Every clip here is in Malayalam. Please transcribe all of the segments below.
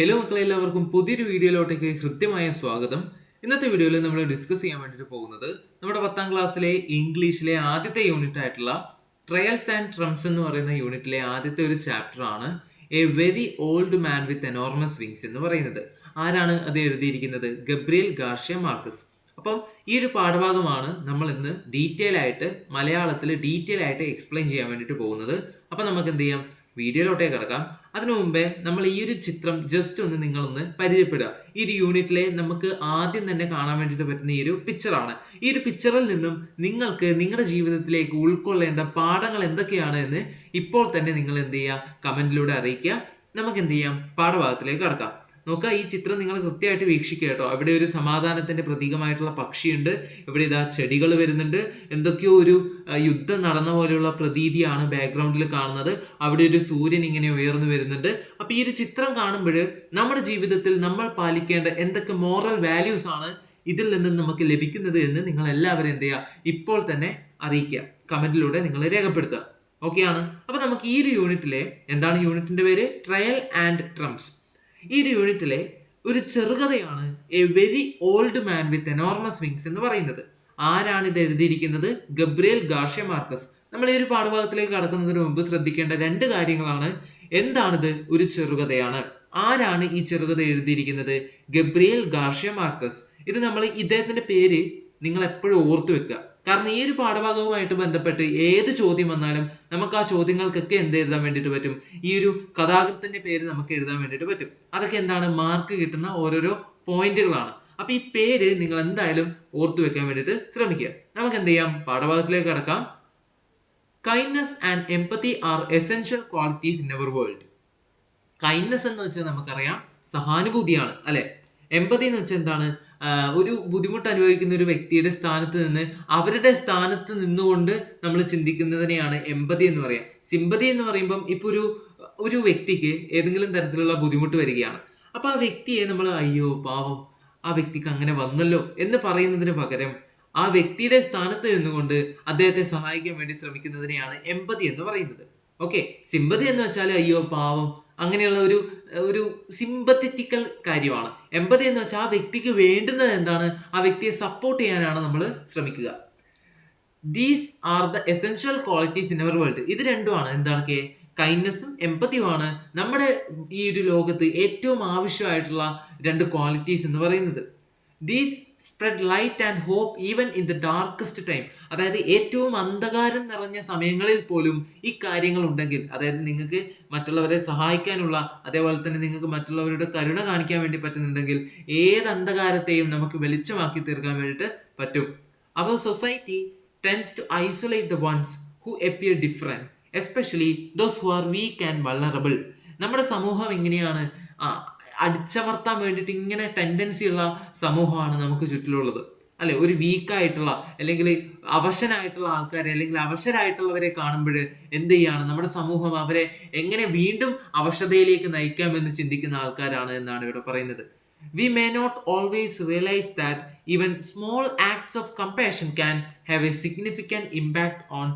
ഹലോ മക്കളെ, എല്ലാവർക്കും പുതിയൊരു വീഡിയോയിലോട്ടേക്ക് കൃത്യമായ സ്വാഗതം. ഇന്നത്തെ വീഡിയോയിൽ നമ്മൾ ഡിസ്കസ് ചെയ്യാൻ വേണ്ടിയിട്ട് പോകുന്നത് നമ്മുടെ 10ാം ക്ലാസ്സിലെ ഇംഗ്ലീഷിലെ ആദ്യത്തെ യൂണിറ്റ് ആയിട്ടുള്ള ട്രയൽസ് ആൻഡ് ട്രംസ് എന്ന് പറയുന്ന യൂണിറ്റിലെ ആദ്യത്തെ ഒരു ചാപ്റ്റർ ആണ് a very old man with enormous wings എന്ന് പറയുന്നത്. ആരാണ് അത് എഴുതിയിരിക്കുന്നത്? Gabriel Garcia Marquez. അപ്പം ഈ ഒരു പാഠഭാഗമാണ് നമ്മൾ ഇന്ന് ഡീറ്റെയിൽ ആയിട്ട് മലയാളത്തിൽ ഡീറ്റെയിൽ ആയിട്ട് എക്സ്പ്ലെയിൻ ചെയ്യാൻ വേണ്ടിയിട്ട് പോകുന്നത്. അപ്പം നമുക്ക് എന്ത് ചെയ്യാം, വീഡിയോയിലോട്ടേ കിടക്കാം. അതിനു മുമ്പേ നമ്മൾ ഈ ഒരു ചിത്രം ജസ്റ്റ് ഒന്ന് നിങ്ങളൊന്ന് പരിചയപ്പെടുക. ഈ ഒരു യൂണിറ്റിലെ നമുക്ക് ആദ്യം തന്നെ കാണാൻ വേണ്ടിയിട്ട് പറ്റുന്ന ഈ ഒരു പിക്ചറാണ്. ഈ ഒരു പിക്ചറിൽ നിന്നും നിങ്ങൾക്ക് നിങ്ങളുടെ ജീവിതത്തിലേക്ക് ഉൾക്കൊള്ളേണ്ട പാഠങ്ങൾ എന്തൊക്കെയാണ് എന്ന് ഇപ്പോൾ തന്നെ നിങ്ങൾ എന്ത് ചെയ്യുക, കമന്റിലൂടെ അറിയിക്കുക. നമുക്ക് എന്ത് ചെയ്യാം, പാഠഭാഗത്തിലേക്ക് കടക്കാം. നോക്കുക, ഈ ചിത്രം നിങ്ങൾ കൃത്യമായിട്ട് വീക്ഷിക്കുക കേട്ടോ. അവിടെ ഒരു സമാധാനത്തിന്റെ പ്രതീകമായിട്ടുള്ള പക്ഷിയുണ്ട്. ഇവിടെ ഇതാ ചെടികൾ വരുന്നുണ്ട്. എന്തൊക്കെയോ ഒരു യുദ്ധം നടന്ന പോലെയുള്ള പ്രതീതിയാണ് ബാക്ക്ഗ്രൗണ്ടിൽ കാണുന്നത്. അവിടെ ഒരു സൂര്യൻ ഇങ്ങനെ ഉയർന്നു വരുന്നുണ്ട്. അപ്പൊ ഈ ഒരു ചിത്രം കാണുമ്പോൾ നമ്മുടെ ജീവിതത്തിൽ നമ്മൾ പാലിക്കേണ്ട എന്തൊക്കെ മോറൽ വാല്യൂസ് ആണ് ഇതിൽ നിന്ന് നമുക്ക് ലഭിക്കുന്നത് എന്ന് നിങ്ങൾ എല്ലാവരും എന്ത് ചെയ്യുക, ഇപ്പോൾ തന്നെ അറിയിക്കുക. കമന്റിലൂടെ നിങ്ങൾ രേഖപ്പെടുത്തുക. ഓക്കെ ആണ്. അപ്പൊ നമുക്ക് ഈ ഒരു യൂണിറ്റിലെ എന്താണ് യൂണിറ്റിന്റെ പേര്? Trial and triumphs. ഈ ഒരു യൂണിറ്റിലെ ഒരു ചെറുകഥയാണ് a very old man with enormous wings എന്ന് പറയുന്നത്. ആരാണ് ഇത് എഴുതിയിരിക്കുന്നത്? Gabriel Garcia Marquez. നമ്മൾ ഈ ഒരു പാഠഭാഗത്തിലേക്ക് കടക്കുന്നതിന് മുമ്പ് ശ്രദ്ധിക്കേണ്ട രണ്ട് കാര്യങ്ങളാണ്. എന്താണിത്? ഒരു ചെറുകഥയാണ്. ആരാണ് ഈ ചെറുകഥ എഴുതിയിരിക്കുന്നത്? Gabriel Garcia Marquez. ഇത് നമ്മൾ ഇദ്ദേഹത്തിന്റെ പേര് നിങ്ങൾ എപ്പോഴും ഓർത്തു വെക്കുക. കാരണം ഈ ഒരു പാഠഭാഗവുമായിട്ട് ബന്ധപ്പെട്ട് ഏത് ചോദ്യം വന്നാലും നമുക്ക് ആ ചോദ്യങ്ങൾക്കൊക്കെ എന്ത് എഴുതാൻ വേണ്ടിയിട്ട് പറ്റും? ഈ ഒരു കഥാകൃത്തിന്റെ പേര് നമുക്ക് എഴുതാൻ വേണ്ടിയിട്ട് പറ്റും. അതൊക്കെ എന്താണ്, മാർക്ക് കിട്ടുന്ന ഓരോരോ പോയിന്റുകളാണ്. അപ്പൊ ഈ പേര് നിങ്ങൾ എന്തായാലും ഓർത്തു വെക്കാൻ വേണ്ടിയിട്ട് ശ്രമിക്കുക. നമുക്ക് എന്ത് ചെയ്യാം, പാഠഭാഗത്തിലേക്ക് കടക്കാം. Kindness and empathy are essential qualities in our world. Kindness എന്ന് വെച്ചാൽ നമുക്കറിയാം സഹാനുഭൂതിയാണ്, അല്ലെ? എംപതി എന്ന് വെച്ചാൽ എന്താണ്? ഒരു ബുദ്ധിമുട്ട് അനുഭവിക്കുന്ന ഒരു വ്യക്തിയുടെ സ്ഥാനത്ത് നിന്ന് അവരുടെ സ്ഥാനത്ത് നിന്നുകൊണ്ട് നമ്മൾ ചിന്തിക്കുന്നതിനെയാണ് എംപതി എന്ന് പറയാം. സിമ്പതി എന്ന് പറയുമ്പം ഇപ്പൊ ഒരു വ്യക്തിക്ക് ഏതെങ്കിലും തരത്തിലുള്ള ബുദ്ധിമുട്ട് വരികയാണ്. അപ്പൊ ആ വ്യക്തിയെ നമ്മൾ അയ്യോ പാവം, ആ വ്യക്തിക്ക് അങ്ങനെ വന്നല്ലോ എന്ന് പറയുന്നതിന് പകരം ആ വ്യക്തിയുടെ സ്ഥാനത്ത് നിന്നുകൊണ്ട് അദ്ദേഹത്തെ സഹായിക്കാൻ വേണ്ടി ശ്രമിക്കുന്നതിനെയാണ് എംപതി എന്ന് പറയുന്നത്. ഓക്കെ. സിമ്പതി എന്ന് വെച്ചാൽ അയ്യോ പാവം, അങ്ങനെയുള്ള ഒരു സിമ്പത്തറ്റിക്കൽ കാര്യമാണ്. എംപതി എന്ന് വെച്ചാൽ ആ വ്യക്തിക്ക് വേണ്ടുന്നത് എന്താണ്, ആ വ്യക്തിയെ സപ്പോർട്ട് ചെയ്യാനാണ് നമ്മൾ ശ്രമിക്കുക. These are the essential qualities in our world. ഇത് രണ്ടുമാണ് എന്താണ്, കൈൻഡ്നസ്സും എംപതിയുമാണ് നമ്മുടെ ഈ ഒരു ലോകത്ത് ഏറ്റവും ആവശ്യമായിട്ടുള്ള രണ്ട് ക്വാളിറ്റീസ് എന്ന് പറയുന്നത്. These spread light and hope even in the darkest time. അതായത് ഏറ്റവും അന്ധകാരം നിറഞ്ഞ സമയങ്ങളിൽ പോലും ഈ കാര്യങ്ങൾ ഉണ്ടെങ്കിൽ, അതായത് നിങ്ങൾക്ക് മറ്റുള്ളവരെ സഹായിക്കാനുള്ള, അതേപോലെ തന്നെ നിങ്ങൾക്ക് മറ്റുള്ളവരുടെ കരുണ കാണിക്കാൻ വേണ്ടി പറ്റുന്നുണ്ടെങ്കിൽ ഏത് അന്ധകാരത്തെയും നമുക്ക് വെളിച്ചമാക്കി തീർക്കാൻ വേണ്ടിയിട്ട് പറ്റും. Our society tends to isolate the ones who appear different, especially those who are weak and vulnerable. നമ്മുടെ സമൂഹം ഇങ്ങനെയാണ്, അടിച്ചമർത്താൻ വേണ്ടിയിട്ട് ഇങ്ങനെ ടെൻഡൻസി ഉള്ള സമൂഹമാണ് നമുക്ക് ചുറ്റിലുള്ളത്, അല്ലെ? ഒരു വീക്കായിട്ടുള്ള അല്ലെങ്കിൽ അവശനായിട്ടുള്ള ആൾക്കാരെ അല്ലെങ്കിൽ അവശരായിട്ടുള്ളവരെ കാണുമ്പോൾ എന്ത് ചെയ്യാണ് നമ്മുടെ സമൂഹം, അവരെ എങ്ങനെ വീണ്ടും അവശതയിലേക്ക് നയിക്കാമെന്ന് ചിന്തിക്കുന്ന ആൾക്കാരാണ് എന്നാണ് ഇവിടെ പറയുന്നത്. We may not always realize that even small acts of compassion can have a significant impact on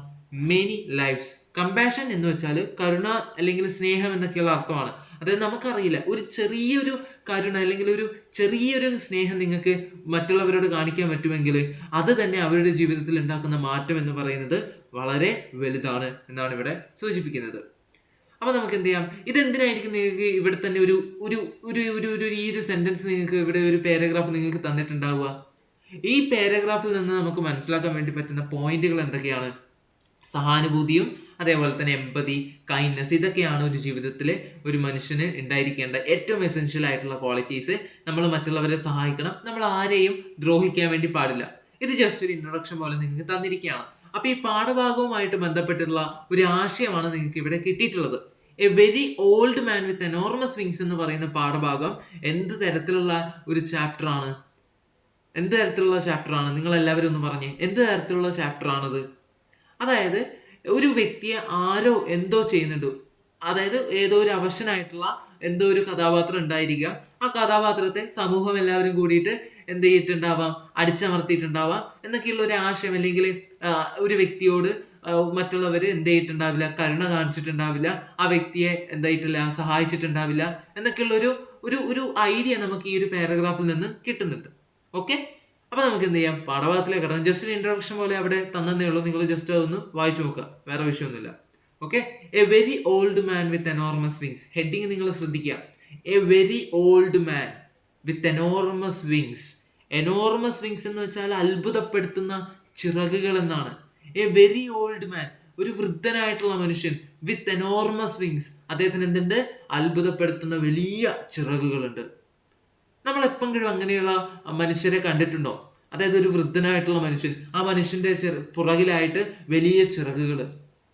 many lives. Compassion എന്ന് വെച്ചാൽ കരുണ അല്ലെങ്കിൽ സ്നേഹം എന്നൊക്കെയുള്ള അർത്ഥമാണ്. അതായത് നമുക്കറിയില്ല, ഒരു ചെറിയൊരു കരുണ അല്ലെങ്കിൽ ഒരു ചെറിയൊരു സ്നേഹം നിങ്ങൾക്ക് മറ്റുള്ളവരോട് കാണിക്കാൻ പറ്റുമെങ്കിൽ അത് തന്നെ അവരുടെ ജീവിതത്തിൽ ഉണ്ടാക്കുന്ന മാറ്റം എന്ന് പറയുന്നത് വളരെ വലുതാണ് എന്നാണ് ഇവിടെ സൂചിപ്പിക്കുന്നത്. അപ്പൊ നമുക്ക് എന്ത് ചെയ്യാം, ഇതെന്തിനായിരിക്കും നിങ്ങൾക്ക് ഇവിടെ തന്നെ ഒരു ഒരു ഒരു ഒരു ഈ ഒരു സെന്റൻസ് നിങ്ങൾക്ക് ഇവിടെ ഒരു പാരഗ്രാഫ് നിങ്ങൾക്ക് തന്നിട്ടുണ്ടാവുക? ഈ പാരഗ്രാഫിൽ നിന്ന് നമുക്ക് മനസ്സിലാക്കാൻ വേണ്ടി പറ്റുന്ന പോയിന്റുകൾ എന്തൊക്കെയാണ്? സഹാനുഭൂതിയും അതേപോലെ തന്നെ എംപതി, കൈൻഡ്നസ്, ഇതൊക്കെയാണ് ഒരു ജീവിതത്തിൽ ഒരു മനുഷ്യന് ഉണ്ടായിരിക്കേണ്ട ഏറ്റവും എസെൻഷ്യൽ ആയിട്ടുള്ള ക്വാളിറ്റീസ്. നമ്മൾ മറ്റുള്ളവരെ സഹായിക്കണം, നമ്മൾ ആരെയും ദ്രോഹിക്കാൻ വേണ്ടി പാടില്ല. ഇത് ജസ്റ്റ് ഒരു ഇൻട്രൊഡക്ഷൻ പോലെ നിങ്ങൾക്ക് തന്നിരിക്കുകയാണ്. അപ്പൊ ഈ പാഠഭാഗവുമായിട്ട് ബന്ധപ്പെട്ടിട്ടുള്ള ഒരു ആശയമാണ് നിങ്ങൾക്ക് ഇവിടെ കിട്ടിയിട്ടുള്ളത്. A very old man with enormous wings എന്ന് പറയുന്ന പാഠഭാഗം എന്ത് തരത്തിലുള്ള ഒരു ചാപ്റ്റർ ആണ്? എന്ത് തരത്തിലുള്ള ചാപ്റ്റർ ആണ്? നിങ്ങൾ എല്ലാവരും ഒന്ന് പറഞ്ഞേ, എന്ത് തരത്തിലുള്ള ചാപ്റ്റർ ആണത്? അതായത് ഒരു വ്യക്തിയെ ആരോ എന്തോ ചെയ്യുന്നുണ്ട്. അതായത് ഏതോ ഒരു അവശനായിട്ടുള്ള എന്തോ ഒരു കഥാപാത്രം ഉണ്ടായിരിക്കുക. ആ കഥാപാത്രത്തെ സമൂഹം എല്ലാവരും കൂടിയിട്ട് എന്ത് ചെയ്തിട്ടുണ്ടാവാം, അടിച്ചമർത്തിയിട്ടുണ്ടാവാം എന്നൊക്കെയുള്ള ഒരു ആശയം, അല്ലെങ്കിൽ ഒരു വ്യക്തിയോട് മറ്റുള്ളവർ എന്ത് ചെയ്തിട്ടുണ്ടാവില്ല, കരുണ കാണിച്ചിട്ടുണ്ടാവില്ല, ആ വ്യക്തിയെ എന്തായിട്ടില്ല സഹായിച്ചിട്ടുണ്ടാവില്ല എന്നൊക്കെയുള്ള ഒരു ഐഡിയ നമുക്ക് ഈ ഒരു പാരഗ്രാഫിൽ നിന്ന് കിട്ടുന്നുണ്ട്. ഓക്കെ, അപ്പൊ നമുക്ക് എന്ത് ചെയ്യാം, പാഠഭാഗത്തിലേക്ക് കിടക്കാം. ജസ്റ്റ് ഒരു ഇൻട്രൊഡക്ഷൻ പോലെ അവിടെ തന്നേ ഉള്ളൂ, നിങ്ങൾ ജസ്റ്റ് അതൊന്ന് വായിച്ചു നോക്കുക, വേറെ വിഷയമൊന്നുമില്ല. Okay, a very old man with enormous wings. Heading നിങ്ങൾ ശ്രദ്ധിക്കുക, a very old man with enormous wings. Enormous wings എന്ന് വെച്ചാൽ അത്ഭുതപ്പെടുത്തുന്ന ചിറകുകൾ എന്നാണ്. എ വെരി ഓൾഡ് മാൻ, ഒരു വൃദ്ധനായിട്ടുള്ള മനുഷ്യൻ, വിത്ത് എനോർമസ് വിങ്സ്, അദ്ദേഹത്തിന് എന്തുണ്ട്, അത്ഭുതപ്പെടുത്തുന്ന വലിയ ചിറകുകളുണ്ട്. നമ്മൾ എപ്പോഴും അങ്ങനെയുള്ള മനുഷ്യരെ കണ്ടിട്ടുണ്ടോ? അതായത് ഒരു വൃദ്ധനായിട്ടുള്ള മനുഷ്യൻ, ആ മനുഷ്യന്റെ പുറകിലായിട്ട് വലിയ ചിറകുകൾ.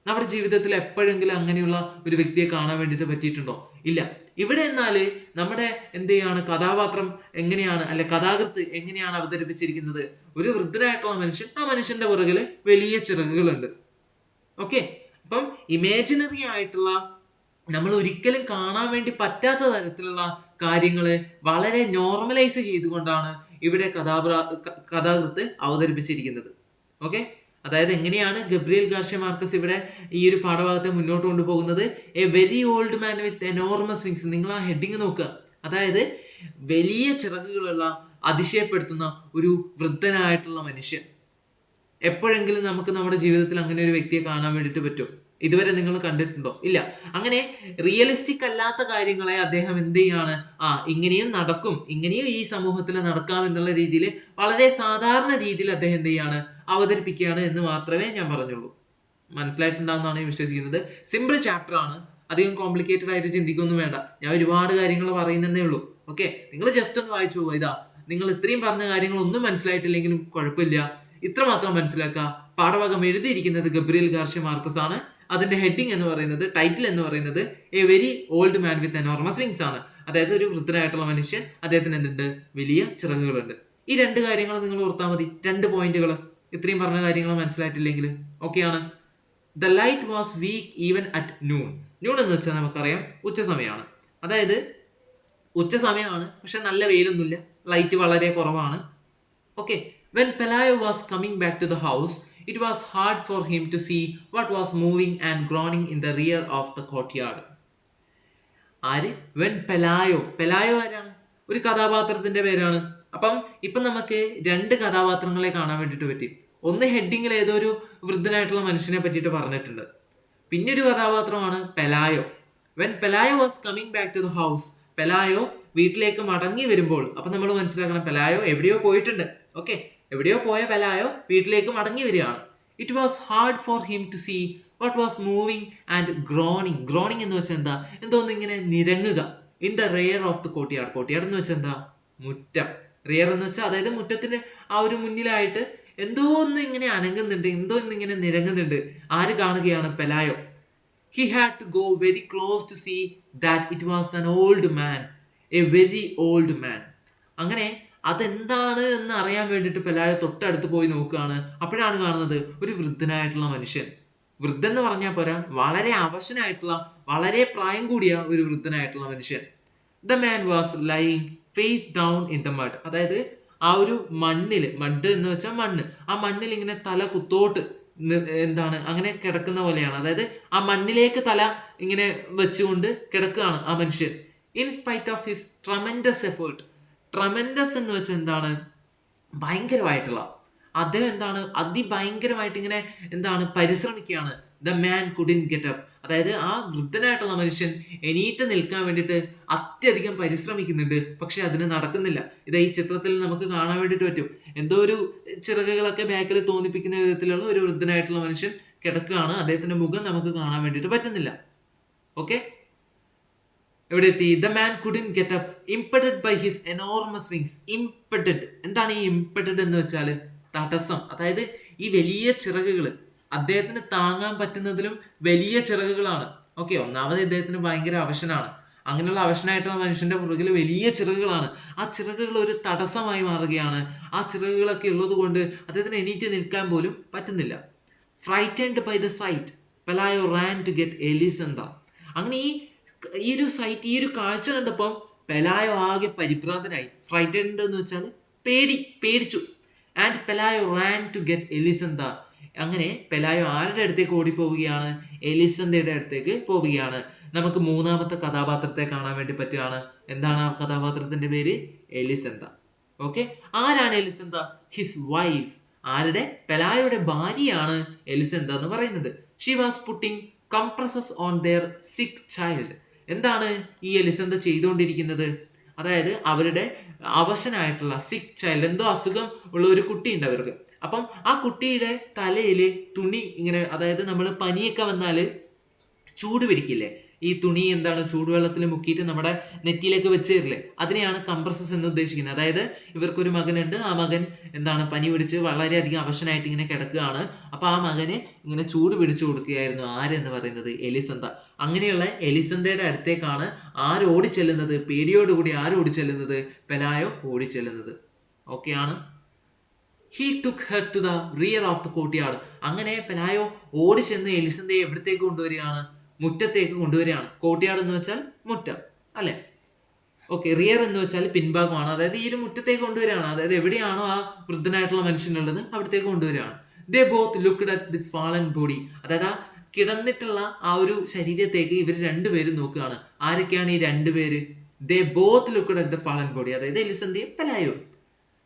നമ്മുടെ ജീവിതത്തിൽ എപ്പോഴെങ്കിലും അങ്ങനെയുള്ള ഒരു വ്യക്തിയെ കാണാൻ വേണ്ടിയിട്ട് പറ്റിയിട്ടുണ്ടോ? ഇല്ല. ഇവിടെ എന്നാൽ നമ്മുടെ എന്ത് ചെയ്യാണ്, കഥാപാത്രം എങ്ങനെയാണ്, അല്ലെ കഥാകൃത്ത് എങ്ങനെയാണ് അവതരിപ്പിച്ചിരിക്കുന്നത്? ഒരു വൃദ്ധനായിട്ടുള്ള മനുഷ്യൻ, ആ മനുഷ്യന്റെ പുറകില് വലിയ ചിറകുകളുണ്ട്. ഓക്കെ, അപ്പം ഇമാജിനറി ആയിട്ടുള്ള, നമ്മൾ ഒരിക്കലും കാണാൻ വേണ്ടി പറ്റാത്ത തരത്തിലുള്ള കാര്യങ്ങള് വളരെ നോർമലൈസ് ചെയ്തുകൊണ്ടാണ് ഇവിടെ കഥാകൃത്ത് അവതരിപ്പിച്ചിരിക്കുന്നത്. ഓക്കെ, അതായത് എങ്ങനെയാണ് ഗബ്രിയേൽ ഗാർഷ്യ മാർക്കസ് ഇവിടെ ഈ ഒരു പാഠഭാഗത്തെ മുന്നോട്ട് കൊണ്ടുപോകുന്നത്? A very old man with enormous wings. നിങ്ങൾ ആ ഹെഡിങ് നോക്കുക, അതായത് വലിയ ചിറകുകളുള്ള, അതിശയപ്പെടുത്തുന്ന ഒരു വൃദ്ധനായിട്ടുള്ള മനുഷ്യൻ. എപ്പോഴെങ്കിലും നമുക്ക് നമ്മുടെ ജീവിതത്തിൽ അങ്ങനെ ഒരു വ്യക്തിയെ കാണാൻ വേണ്ടിയിട്ട് പറ്റും? ഇതുവരെ നിങ്ങൾ കണ്ടിട്ടുണ്ടോ? ഇല്ല. അങ്ങനെ റിയലിസ്റ്റിക് അല്ലാത്ത കാര്യങ്ങളെ അദ്ദേഹം എന്ത് ചെയ്യാണ്, ഇങ്ങനെയും നടക്കും, ഇങ്ങനെയും ഈ സമൂഹത്തിൽ നടക്കാം എന്നുള്ള രീതിയിൽ വളരെ സാധാരണ രീതിയിൽ അദ്ദേഹം എന്ത് ചെയ്യാണ്, അവതരിപ്പിക്കുകയാണ് എന്ന് മാത്രമേ ഞാൻ പറഞ്ഞുള്ളൂ. മനസ്സിലായിട്ടുണ്ടാവുന്നതാണ് ഞാൻ വിശ്വസിക്കുന്നത്. സിമ്പിൾ ചാപ്റ്റർ ആണ്, അധികം കോംപ്ലിക്കേറ്റഡ് ആയിട്ട് ചിന്തിക്കൊന്നും വേണ്ട. ഞാൻ ഒരുപാട് കാര്യങ്ങൾ പറയുന്നതേ ഉള്ളൂ. ഓക്കെ, നിങ്ങൾ ജസ്റ്റ് ഒന്ന് വായിച്ചു പോകുക. ഇതാ, നിങ്ങൾ ഇത്രയും പറഞ്ഞ കാര്യങ്ങളൊന്നും മനസ്സിലായിട്ടില്ലെങ്കിലും കുഴപ്പമില്ല, ഇത്ര മാത്രം മനസ്സിലാക്കുക. പാഠഭാഗം എഴുതിയിരിക്കുന്നത് ഗബ്രിയേൽ ഗാർഷ്യ മാർക്കസ് ആണ്. അതിന്റെ ഹെഡിങ് എന്ന് പറയുന്നത്, ടൈറ്റിൽ എന്ന് പറയുന്നത് A very old man with enormous wings ആണ്. അതായത് ഒരു വൃദ്ധനായിട്ടുള്ള മനുഷ്യൻ, അദ്ദേഹത്തിന് എന്തുണ്ട്, വലിയ ചിറകുകളുണ്ട്. ഈ രണ്ട് കാര്യങ്ങൾ നിങ്ങൾ ഓർത്താൽ മതി, 2 പോയിന്റുകൾ. ഇത്രയും പറഞ്ഞ കാര്യങ്ങൾ മനസ്സിലായിട്ടില്ലെങ്കിൽ ഓക്കെയാണ്. The light was weak even at noon. Noon എന്ന് വെച്ചാൽ നമുക്കറിയാം ഉച്ച സമയമാണ്. അതായത് ഉച്ച സമയമാണ്, പക്ഷെ നല്ല വെയിലൊന്നുമില്ല, ലൈറ്റ് വളരെ കുറവാണ്. Okay, when Pelayo was coming back to the house, it was hard for him to see what was moving and groaning in the rear of the courtyard. ആര്? വെൻ പെലായോ. പെലായോ ആരാണ്? ഒരു കഥാപാത്രത്തിന്റെ പേരാണ്. അപ്പം ഇപ്പം നമുക്ക് 2 കഥാപാത്രങ്ങളെ കാണാൻ വേണ്ടിയിട്ട് പറ്റി. ഒന്ന് ഹെഡിങ്ങിൽ ഏതോ ഒരു വൃദ്ധനായിട്ടുള്ള മനുഷ്യനെ പറ്റിയിട്ട് പറഞ്ഞിട്ടുണ്ട്. പിന്നെ ഒരു കഥാപാത്രമാണ് Pelayo. When Pelayo was coming back to the house, Pelayo വീട്ടിലേക്ക് മടങ്ങി വരുമ്പോൾ, അപ്പം നമ്മൾ മനസ്സിലാക്കണം പെലായോ എവിടെയോ പോയിട്ടുണ്ട്. ഓക്കെ, എവിടെയോ പോയ പെലായോ വീട്ടിലേക്ക് മടങ്ങി വരികയാണ്. It was hard for him to see what was moving and groaning. Groaning എന്ന് വെച്ചാൽ എന്താ? എന്തോന്ന് ഇങ്ങനെ നിരങ്ങുക. In the rear of the courtyard. Courtyard എന്ന് വെച്ചാൽ എന്താ? മുറ്റം. റിയർ എന്ന് വെച്ചാൽ അതായത് മുറ്റത്തിന്റെ ആ ഒരു മുന്നിലായിട്ട് എന്തോ ഒന്ന് ഇങ്ങനെ അനങ്ങുന്നുണ്ട്, എന്തോ ഒന്ന് ഇങ്ങനെ നിരങ്ങുന്നുണ്ട്. ആര് കാണുകയാണ്? Pelayo. He had to go very close to see that it was an old man, a very old man. അങ്ങനെ അതെന്താണ് എന്ന് അറിയാൻ വേണ്ടിയിട്ട് പെലായോ തൊട്ടടുത്ത് പോയി നോക്കുകയാണ്. അപ്പോഴാണ് കാണുന്നത് ഒരു വൃദ്ധനായിട്ടുള്ള മനുഷ്യൻ. വൃദ്ധൻ എന്ന് പറഞ്ഞാൽ പോരാ, വളരെ അവശനായിട്ടുള്ള, വളരെ പ്രായം കൂടിയ ഒരു വൃദ്ധനായിട്ടുള്ള മനുഷ്യൻ. The man was lying face down in the mud. അതായത് ആ ഒരു മണ്ണിൽ, മഡ് എന്ന് വെച്ചാൽ മണ്ണ്, ആ മണ്ണിൽ ഇങ്ങനെ തല കുത്തോട്ട് എന്താണ് അങ്ങനെ കിടക്കുന്ന പോലെയാണ്. അതായത് ആ മണ്ണിലേക്ക് തല ഇങ്ങനെ വെച്ചുകൊണ്ട് കിടക്കുകയാണ് ആ മനുഷ്യൻ. In spite of his tremendous effort. Tremendous എന്ന് വെച്ചാൽ എന്താണ്? ഭയങ്കരമായിട്ടുള്ള. അദ്ദേഹം എന്താണ്? അതിഭയങ്കരമായിട്ട് ഇങ്ങനെ എന്താണ് പരിശ്രമിക്കുകയാണ്. The man couldn't get up. അതായത് ആ വൃദ്ധനായിട്ടുള്ള മനുഷ്യൻ എണീറ്റ് നിൽക്കാൻ വേണ്ടിയിട്ട് അത്യധികം പരിശ്രമിക്കുന്നുണ്ട്, പക്ഷെ അതിന് നടക്കുന്നില്ല. ഇത് ഈ ചിത്രത്തിൽ നമുക്ക് കാണാൻ വേണ്ടിയിട്ട് പറ്റും. എന്തോ ഒരു ചിറകുകളൊക്കെ ബാക്കിൽ തോന്നിപ്പിക്കുന്ന വിധത്തിലുള്ള ഒരു വൃദ്ധനായിട്ടുള്ള മനുഷ്യൻ കിടക്കുകയാണ്. അദ്ദേഹത്തിന്റെ മുഖം നമുക്ക് കാണാൻ വേണ്ടിയിട്ട് പറ്റുന്നില്ല. ഓക്കെ, എവിടെ എത്തി? The man couldn't get up impeded by his enormous wings. Impeded, എന്താണ് ഈ ഇംപെഡഡ് എന്ന് വെച്ചാൽ? തടസ്സം. അതായത് ഈ വലിയ ചിറകുകൾ അദ്ദേഹത്തിന് താങ്ങാൻ പറ്റുന്നതിലും വലിയ ചിറകുകളാണ്. ഓക്കെ, ഒന്നാമത് ഇദ്ദേഹത്തിന് ഭയങ്കര അവശനാണ്. അങ്ങനെയുള്ള അവശനായിട്ടുള്ള മനുഷ്യന്റെ പുറകിൽ വലിയ ചിറകുകളാണ്. ആ ചിറകുകൾ ഒരു തടസ്സമായി മാറുകയാണ്. ആ ചിറകുകളൊക്കെ ഉള്ളത് കൊണ്ട് അദ്ദേഹത്തിന് എണീറ്റ് നിൽക്കാൻ പോലും പറ്റുന്നില്ല. Frightened by the sight Pelayo ran to get Elisenda. അങ്ങനെ ഈ ഒരു സൈറ്റ്, ഈ ഒരു കാഴ്ച കണ്ടപ്പം പെലായോ ആകെ പരിഭ്രാന്തനായി. ഫ്രൈറ്റൻഡ് എന്ന് വെച്ചാൽ പേടിച്ചു. And Pelayo ran to get Elisenda. അങ്ങനെ പെലായോ ആരുടെ അടുത്തേക്ക് ഓടിപ്പോവുകയാണ്? എലിസന്ധയുടെ അടുത്തേക്ക് പോവുകയാണ്. നമുക്ക് മൂന്നാമത്തെ കഥാപാത്രത്തെ കാണാൻ വേണ്ടി പറ്റുകയാണ്. എന്താണ് ആ കഥാപാത്രത്തിന്റെ പേര്? എലിസന്ധ. ഓക്കെ, ആരാണ് എലിസന്ധ? His wife. ആരുടെ? പെലായോയുടെ ഭാര്യയാണ് എലിസന്ധ എന്ന് പറയുന്നത്. She was putting compresses on their sick child. എന്താണ് ഈ എലിസന്ധ ചെയ്തുകൊണ്ടിരിക്കുന്നത്? അതായത് അവരുടെ അവശനായിട്ടുള്ള സിക്ക് ചൈൽഡ്, എന്തോ അസുഖം ഉള്ള ഒരു കുട്ടിയുണ്ട് അവർക്ക്. അപ്പം ആ കുട്ടിയുടെ തലയിൽ തുണി ഇങ്ങനെ, അതായത് നമ്മൾ പനിയൊക്കെ വന്നാൽ ചൂട് പിടിക്കില്ലേ, ഈ തുണി എന്താണ് ചൂടുവെള്ളത്തിൽ മുക്കിയിട്ട് നമ്മുടെ നെറ്റിയിലേക്ക് വെച്ച് തരില്ലേ, അതിനെയാണ് കംപ്രസസ് എന്ന് ഉദ്ദേശിക്കുന്നത്. അതായത് ഇവർക്കൊരു മകനുണ്ട്, ആ മകൻ എന്താണ് പനി പിടിച്ച് വളരെയധികം അവശനായിട്ട് ഇങ്ങനെ കിടക്കുകയാണ്. അപ്പോൾ ആ മകന് ഇങ്ങനെ ചൂട് പിടിച്ചു കൊടുക്കുകയായിരുന്നു ആരെന്ന് പറയുന്നത്? എലിസന്ധ. അങ്ങനെയുള്ള എലിസന്ധയുടെ അടുത്തേക്കാണ് ആര് ഓടിച്ചെല്ലുന്നത്? പേടിയോടുകൂടി ആര് ഓടിച്ചെല്ലുന്നത്? പെലായോ ഓടിച്ചെല്ലുന്നത്. ഓക്കെ ആണ്. He took her to the rear of the courtyard. അങ്ങനെ പെലായോ ഓടിച്ചെന്ന് എലിസന്ധയെ എവിടത്തേക്ക് കൊണ്ടുവരികയാണ്? മുറ്റത്തേക്ക് കൊണ്ടുവരികയാണ്. കോർട്ട്യാർഡ് എന്ന് വെച്ചാൽ മുറ്റം അല്ലെ? ഓക്കെ, റിയർ എന്ന് വെച്ചാൽ പിൻഭാഗമാണ്. അതായത് ഈ ഒരു മുറ്റത്തേക്ക് കൊണ്ടുവരികയാണ്. അതായത് എവിടെയാണോ ആ വൃദ്ധനായിട്ടുള്ള മനുഷ്യനുള്ളത് അവിടത്തേക്ക് കൊണ്ടുവരികയാണ്. ദേ both looked at the fallen body. അതായത് ആ കിടന്നിട്ടുള്ള ആ ഒരു ശരീരത്തേക്ക് ഇവർ രണ്ടുപേരും നോക്കുകയാണ്. ആരൊക്കെയാണ് ഈ രണ്ടുപേര്? They both looked at the fallen body. അതായത് എലിസന്ധയും Pelayo.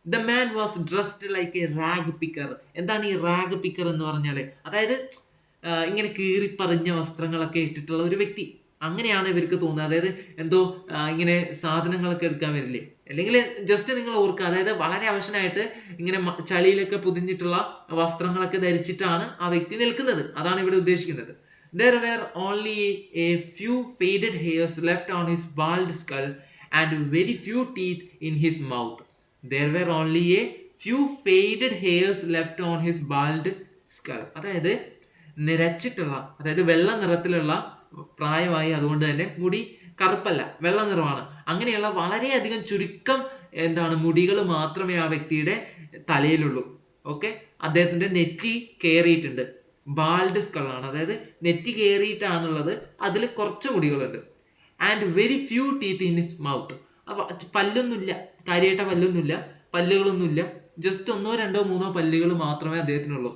The man was dressed like a rag picker. എന്താണ് ഈ റാഗ് പിക്കർ എന്ന് പറഞ്ഞാൽ? അതായത് ഇങ്ങനെ കീറിപ്പറിഞ്ഞ വസ്ത്രങ്ങളൊക്കെ ഇട്ടിട്ടുള്ള ഒരു വ്യക്തി, അങ്ങനെയാണ് ഇവർക്ക് തോന്നുന്നത്. അതായത് എന്തോ ഇങ്ങനെ സാധനങ്ങളൊക്കെ എടുക്കാൻ വരില്ലേ, അല്ലെങ്കിൽ ജസ്റ്റ് നിങ്ങൾ ഓർക്കുക, അതായത് വളരെ അവശനായിട്ട് ഇങ്ങനെ ചളിയിലൊക്കെ പൊതിഞ്ഞിട്ടുള്ള വസ്ത്രങ്ങളൊക്കെ ധരിച്ചിട്ടാണ് ആ വ്യക്തി നിൽക്കുന്നത്. അതാണ് ഇവിടെ ഉദ്ദേശിക്കുന്നത്. There were only a few faded hairs left on his bald skull and very few teeth in his mouth. There were only a few faded hairs left on his bald skull. അതായത് നിരച്ചിട്ടുള്ള, അതായത് വെള്ള നിറത്തിലുള്ള, പ്രായമായി അതുകൊണ്ട് തന്നെ മുടി കറുപ്പല്ല, വെള്ള നിറമാണ്. അങ്ങനെയുള്ള വളരെയധികം ചുരുക്കം എന്താണ് മുടികൾ മാത്രമേ ആ വ്യക്തിയുടെ തലയിലുള്ളൂ. ഓക്കെ, അദ്ദേഹത്തിന്റെ നെറ്റി കയറിയിട്ടുണ്ട്. ബാൾഡ് സ്കളാണ്, അതായത് നെറ്റി കയറിയിട്ടാണുള്ളത്. അതിൽ കുറച്ച് മുടികളുണ്ട്. And very few teeth in his mouth. അപ്പോൾ പല്ലൊന്നുമില്ല, കാര്യമായിട്ട് പല്ലുകളൊന്നുമില്ല. ജസ്റ്റ് 1, 2, 3 പല്ലുകൾ മാത്രമേ അദ്ദേഹത്തിനുള്ളൂ.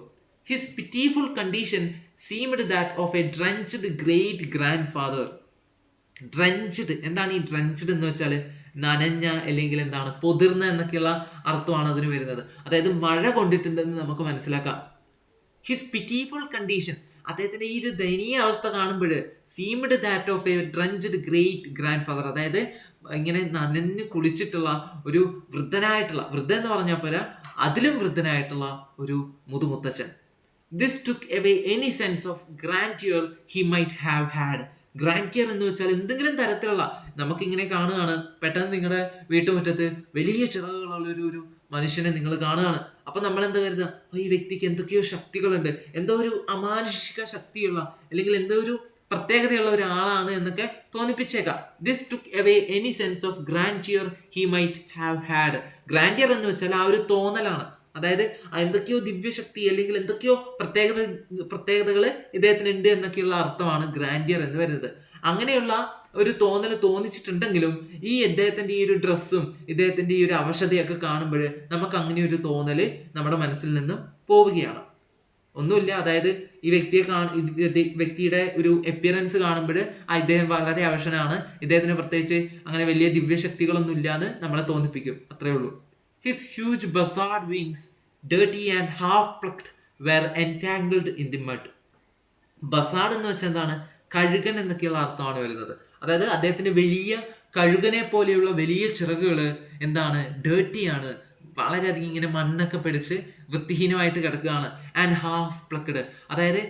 His pitiful condition seemed that of a drenched great grandfather ഫാദർ. ഡ്രഞ്ച്ഡ്, എന്താണ് ഈ ഡ്രഞ്ച്ഡ് എന്ന് വെച്ചാൽ? നനഞ്ഞ, അല്ലെങ്കിൽ എന്താണ് പൊതിർന്ന എന്നൊക്കെയുള്ള അർത്ഥമാണ് അതിന് വരുന്നത്. അതായത് മഴ കൊണ്ടിട്ടുണ്ടെന്ന് നമുക്ക് മനസ്സിലാക്കാം. ഹിസ് പിറ്റിഫുൾ കണ്ടീഷൻ, അദ്ദേഹത്തിന്റെ ഈ ഒരു ദയനീയ അവസ്ഥ കാണുമ്പോൾ, seemed that of a drenched great grandfather father, അതായത് ഇങ്ങനെ നനഞ്ഞ് കുളിച്ചിട്ടുള്ള ഒരു വൃദ്ധനായിട്ടുള്ള, വൃദ്ധൻ എന്ന് പറഞ്ഞാൽ പോരാ, അതിലും വൃദ്ധനായിട്ടുള്ള ഒരു മുതുമുത്തച്ഛൻ. This took away any sense of grandeur he might have had. Grandeur എന്ന് വെച്ചാൽ എന്തെങ്കിലും തരത്തിലുള്ള, നമുക്കിങ്ങനെ കാണുകയാണ്, പെട്ടെന്ന് നിങ്ങളുടെ വീട്ടുമുറ്റത്ത് വലിയ ചിറകുകളുള്ള ഒരു മനുഷ്യനെ നിങ്ങൾ കാണുകയാണ്. അപ്പം നമ്മൾ എന്താ കരുതുക? ഈ വ്യക്തിക്ക് എന്തൊക്കെയോ ശക്തികളുണ്ട്, എന്തോ ഒരു അമാനുഷിക ശക്തിയുള്ള, അല്ലെങ്കിൽ എന്തോ ഒരു പ്രത്യേകതയുള്ള ഒരാളാണ് എന്നൊക്കെ തോന്നിപ്പിച്ചേക്കാം. This took away any sense of grandeur he might have had. Grandeur എന്ന് വെച്ചാൽ ആ ഒരു തോന്നലാണ്, അതായത് എന്തൊക്കെയോ ദിവ്യശക്തി അല്ലെങ്കിൽ എന്തൊക്കെയോ പ്രത്യേകതകൾ ഇദ്ദേഹത്തിന് ഉണ്ട് എന്നൊക്കെയുള്ള അർത്ഥമാണ് ഗ്രാൻഡിയർ എന്ന് വരുന്നത്. അങ്ങനെയുള്ള ഒരു തോന്നൽ തോന്നിച്ചിട്ടുണ്ടെങ്കിലും ഈ ഇദ്ദേഹത്തിന്റെ ഈ ഒരു ഡ്രസ്സും ഇദ്ദേഹത്തിന്റെ ഈ ഒരു അവശതയൊക്കെ കാണുമ്പോൾ നമുക്ക് അങ്ങനെ ഒരു തോന്നല് നമ്മുടെ മനസ്സിൽ നിന്നും പോവുകയാണ്. ഒന്നുമില്ല, അതായത് ഈ വ്യക്തിയുടെ ഒരു അപ്പിയറൻസ് കാണുമ്പോൾ ഇദ്ദേഹം വളരെ അവശനാണ്, ഇദ്ദേഹത്തിന് പ്രത്യേകിച്ച് അങ്ങനെ വലിയ ദിവ്യശക്തികളൊന്നും ഇല്ല എന്ന് നമ്മളെ തോന്നിപ്പിക്കും, അത്രേ ഉള്ളൂ. His huge buzzard wings dirty and half plucked were entangled in the mud. Buzzard എന്ന് വെച്ചാൽ എന്താണ്? കഴുകൻ എന്നൊക്കെയുള്ള അർത്ഥമാണ് വരുന്നത്. അതായത് അദ്ദേഹത്തിന്റെ വലിയ കഴുകനെ പോലെയുള്ള വലിയ ചിറകുകൾ എന്താണ്? ഡേർട്ടിയാണ്, വളരെയധികം ഇങ്ങനെ മണ്ണൊക്കെ പിടിച്ച് വൃത്തിഹീനമായിട്ട് കിടക്കുകയാണ്. ആൻഡ് ഹാഫ് പ്ലക്ഡ്, അതായത്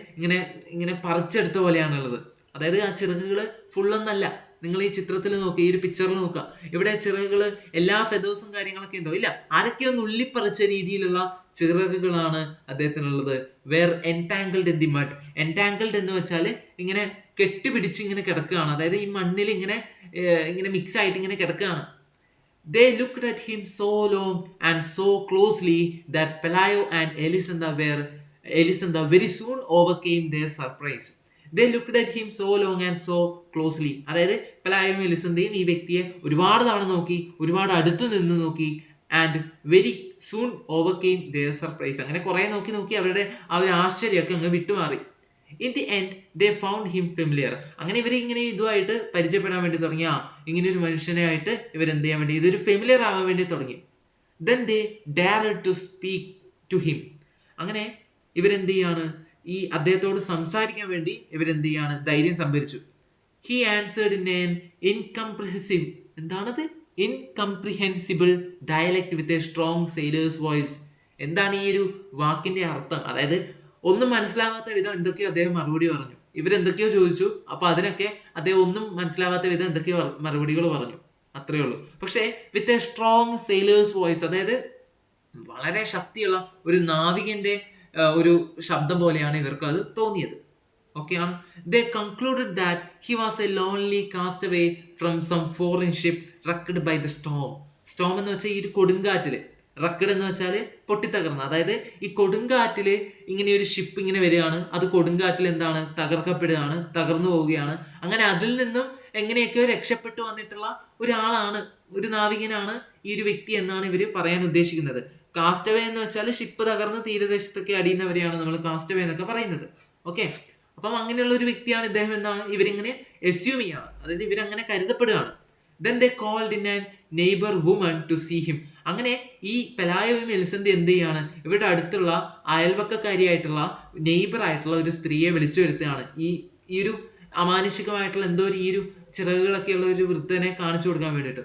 ഇങ്ങനെ പറിച്ചെടുത്ത പോലെയാണുള്ളത്. അതായത് ആ ചിറകുകൾ ഫുള്ളൊന്നല്ല. നിങ്ങൾ ഈ ചിത്രത്തിൽ നോക്കുക, ഈ ഒരു പിക്ചറിൽ നോക്കുക, ഇവിടെ ചിറകുകൾ എല്ലാ ഫെദേഴ്സും കാര്യങ്ങളൊക്കെ ഉണ്ടോ? ഇല്ല, ആരൊക്കെയോ നുള്ളിപ്പറിച്ച രീതിയിലുള്ള ചിറകുകളാണ് അദ്ദേഹത്തിനുള്ളത്. Were entangled in the mud. Entangled എന്ന് വെച്ചാൽ ഇങ്ങനെ കെട്ടിപ്പിടിച്ച് ഇങ്ങനെ കിടക്കുകയാണ്, അതായത് ഈ മണ്ണിൽ ഇങ്ങനെ മിക്സ് ആയിട്ട് ഇങ്ങനെ കിടക്കുകയാണ്. They looked at him so long and so closely that Pelayo and Elisenda very soon overcame their surprise. They looked at him so long and so closely. അതായത് പെലായോയും എലിസന്ധയും ഈ വ്യക്തിയെ ഒരുപാട് തവണ നോക്കി, ഒരുപാട് അടുത്ത് നിന്ന് നോക്കി. And very soon overcame their surprise. അങ്ങനെ കുറെ നോക്കി നോക്കി അവരുടെ ആ ഒരു ആശ്ചര്യമൊക്കെ അങ്ങ് വിട്ടുമാറി. In the end they found him familiar. അങ്ങനെ ഇവർ ഇങ്ങനെ ഇതുമായിട്ട് പരിചയപ്പെടാൻ വേണ്ടി തുടങ്ങി. ഇങ്ങനെ ഒരു മനുഷ്യനായിട്ട് ഇവരെന്ത് ചെയ്യാൻ വേണ്ടി, ഇതൊരു ഫെമിലിയർ ആവാൻ വേണ്ടി തുടങ്ങി. Then they dared to speak to him. അങ്ങനെ ഇവരെന്ത് ചെയ്യാണ്, ഈ അദ്ദേഹത്തോട് സംസാരിക്കാൻ വേണ്ടി ഇവരെന്ത് ചെയ്യാണ്, ധൈര്യം സംഭരിച്ചു. He answered in an incomprehensive, എന്താണത്, incomprehensible dialect with a strong sailor's voice. എന്താണ് ഈ ഒരു വാക്കിന്റെ അർത്ഥം? അതായത് ഒന്നും മനസ്സിലാവാത്ത വിധം എന്തൊക്കെയോ അദ്ദേഹം മറുപടി പറഞ്ഞു. ഇവരെന്തൊക്കെയോ ചോദിച്ചു, അപ്പൊ അതിനൊക്കെ അദ്ദേഹം ഒന്നും മനസ്സിലാവാത്ത വിധം എന്തൊക്കെയോ മറുപടികൾ പറഞ്ഞു. അത്രയേ ഉള്ളൂ. പക്ഷേ വിത്ത് എ സ്ട്രോങ് സെയിലേഴ്സ് വോയിസ്, അതായത് വളരെ ശക്തിയുള്ള ഒരു നാവികന്റെ ഒരു ശബ്ദം പോലെയാണ് ഇവർക്ക് അത് തോന്നിയത്. ഓക്കെയാണ്. They concluded that he was a lonely castaway from some foreign ship wrecked by the storm. Storm എന്ന് വെച്ചാൽ ഈ ഒരു കൊടുങ്കാറ്റില്, റക്കഡ് എന്ന് വെച്ചാൽ പൊട്ടിത്തകർന്ന, അതായത് ഈ കൊടുങ്കാറ്റില് ഇങ്ങനെ ഒരു ഷിപ്പ് ഇങ്ങനെ വരികയാണ്, അത് കൊടുങ്കാറ്റിൽ എന്താണ്, തകർക്കപ്പെടുകയാണ്, തകർന്നു പോവുകയാണ്. അങ്ങനെ അതിൽ നിന്നും എങ്ങനെയൊക്കെയോ രക്ഷപ്പെട്ടു വന്നിട്ടുള്ള ഒരാളാണ്, ഒരു നാവികനാണ് ഈ ഒരു വ്യക്തി എന്നാണ് ഇവർ പറയാൻ ഉദ്ദേശിക്കുന്നത്. കാസ്റ്റവേ എന്ന് വെച്ചാൽ ഷിപ്പ് തകർന്ന് തീരദേശത്തൊക്കെ അടിയുന്നവരെയാണ് നമ്മൾ കാസ്റ്റവേ എന്നൊക്കെ പറയുന്നത്. ഓക്കെ, അപ്പം അങ്ങനെയുള്ള ഒരു വ്യക്തിയാണ് ഇദ്ദേഹം എന്നാണ് ഇവരിങ്ങനെ എസ്യൂം ചെയ്യാണ്, അതായത് ഇവരങ്ങനെ കരുതപ്പെടുകയാണ്. Then they called in a neighbour woman to see him. അങ്ങനെ ഈ പെലായോയും എലിസന്ധി എന്ത് ചെയ്യാണ്, ഇവരുടെ അടുത്തുള്ള അയൽവക്കക്കാരിയായിട്ടുള്ള നെയ്ബർ ആയിട്ടുള്ള ഒരു സ്ത്രീയെ വിളിച്ചു വരുത്തുകയാണ്. ഈ ഒരു അമാനുഷികമായിട്ടുള്ള എന്തോ ഈ ഒരു ചിറകുകളൊക്കെയുള്ള ഒരു വൃദ്ധനെ കാണിച്ചു കൊടുക്കാൻ വേണ്ടിയിട്ട്.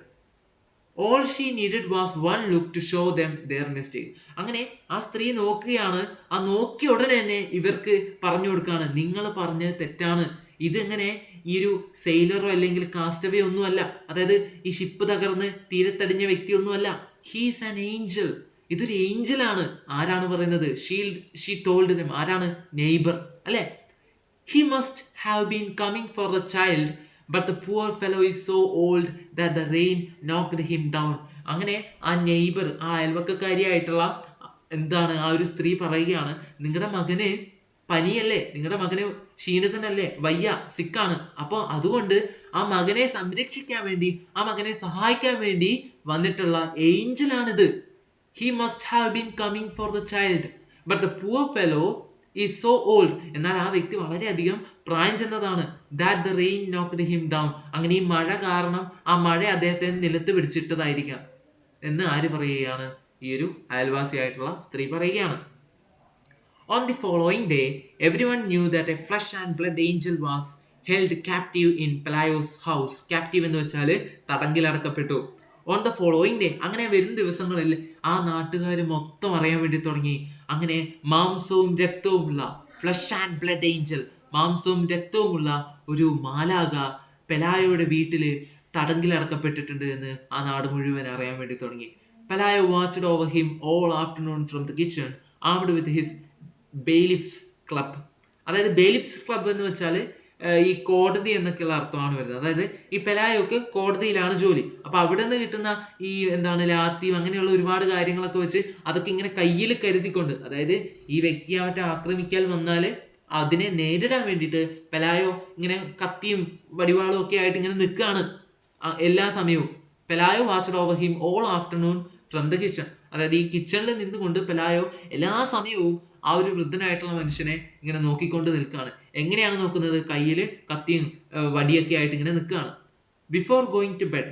All she needed was one look to show them their mistake. അങ്ങനെ ആ സ്ത്രീ നോക്കുകയാണ്, ആ നോക്കിയ ഉടനെ തന്നെ ഇവർക്ക് പറഞ്ഞു കൊടുക്കുകയാണ്, നിങ്ങൾ പറഞ്ഞത് തെറ്റാണ്, ഇതെങ്ങനെ ഈ ഒരു സെയിലറോ അല്ലെങ്കിൽ കാസ്റ്റവേ ഒന്നുമല്ല, അതായത് ഈ ഷിപ്പ് തകർന്ന് തീരത്തടിഞ്ഞ വ്യക്തിയൊന്നുമല്ല, ഹീസ് ആൻ ഏഞ്ചൽ, ഇതൊരു ഏഞ്ചലാണ്. ആരാണ് പറയുന്നത്? She told dum. ആരാണ്? നെയ്ബർ അല്ലേ. He must have been coming for the child, but the poor fellow is so old that the rain knocked him down. അങ്ങനെ ആ നെയ്ബർ, ആ അയൽവക്കക്കാരിയായിട്ടുള്ള എന്താണ് ആ ഒരു സ്ത്രീ പറയുകയാണ്, നിങ്ങളുടെ മകന് പനിയല്ലേ, നിങ്ങളുടെ മകന് ക്ഷീണിതനല്ലേ, വയ്യ, സിക്കാണ്, അപ്പോൾ അതുകൊണ്ട് ആ മകനെ സംരക്ഷിക്കാൻ വേണ്ടി, ആ മകനെ സഹായിക്കാൻ വേണ്ടി വന്നിട്ടുള്ള ഏഞ്ചലാണിത്. He must have been coming for the child, but the poor fellow is so old. എന്നാൽ ആ വ്യക്തി വളരെയധികം പ്രായം ചെന്നതാണ്. That the rain knocked him down. അങ്ങനെ ഈ മഴ കാരണം ആ മഴ അദ്ദേഹത്തെ നിലത്ത് പിടിച്ചിട്ടതായിരിക്കാം എന്ന് ആര് പറയുകയാണ്? ഈ ഒരു അയൽവാസിയായിട്ടുള്ള സ്ത്രീ പറയുകയാണ്. On the following day, everyone knew that a flesh and blood angel was held captive in Pelayo's house. Captive എന്ന് വെച്ചാൽ തടങ്കിലടക്കപ്പെട്ടു. ഓൺ ദ ഫോളോയിങ് ഡേ, അങ്ങനെ വരും ദിവസങ്ങളിൽ ആ നാട്ടുകാർ മൊത്തം അറിയാൻ വേണ്ടി തുടങ്ങി. അങ്ങനെ മാംസവും രക്തവുമുള്ള ഫ്ലഷ് ആൻഡ് ബ്ലഡ് ഏഞ്ചൽ, മാംസവും രക്തവുമുള്ള ഒരു മാലാക പെലായോയുടെ വീട്ടില് തടങ്കിലടക്കപ്പെട്ടിട്ടുണ്ട് എന്ന് ആ നാട് മുഴുവൻ അറിയാൻ വേണ്ടി തുടങ്ങി. Pelayo watched over him all afternoon from the kitchen armed with his bailiff's club. അതായത് ബെയിലിഫ്സ് ക്ലബ് എന്ന് വെച്ചാൽ ഈ കോടതി എന്നൊക്കെയുള്ള അർത്ഥമാണ് വരുന്നത്. അതായത് ഈ പെലായോക്ക് കോടതിയിലാണ് ജോലി. അപ്പൊ അവിടെ നിന്ന് കിട്ടുന്ന ഈ എന്താണ് ലാത്തിയും അങ്ങനെയുള്ള ഒരുപാട് കാര്യങ്ങളൊക്കെ വെച്ച് അതൊക്കെ ഇങ്ങനെ കയ്യിൽ കരുതിക്കൊണ്ട്, അതായത് ഈ വ്യക്തിയെ മറ്റേ ആക്രമിക്കാൻ വന്നാല് അതിനെ നേരിടാൻ വേണ്ടിയിട്ട് പെലായോ ഇങ്ങനെ കത്തിയും വടിവാളും ഒക്കെ ആയിട്ട് ഇങ്ങനെ നിൽക്കുകയാണ് എല്ലാ സമയവും. Pelayo watched over him all afternoon from the kitchen. അതായത് ഈ കിച്ചണിൽ നിന്നുകൊണ്ട് പെലായോ എല്ലാ സമയവും ആ ഒരു വൃദ്ധനായിട്ടുള്ള മനുഷ്യനെ ഇങ്ങനെ നോക്കിക്കൊണ്ട് നിൽക്കുകയാണ്. എങ്ങനെയാണ് നോക്കുന്നത്? കയ്യിൽ കത്തിയും വടിയൊക്കെ ആയിട്ട് ഇങ്ങനെ നിൽക്കുകയാണ്. ബിഫോർ ഗോയിങ് ടു ബെഡ്,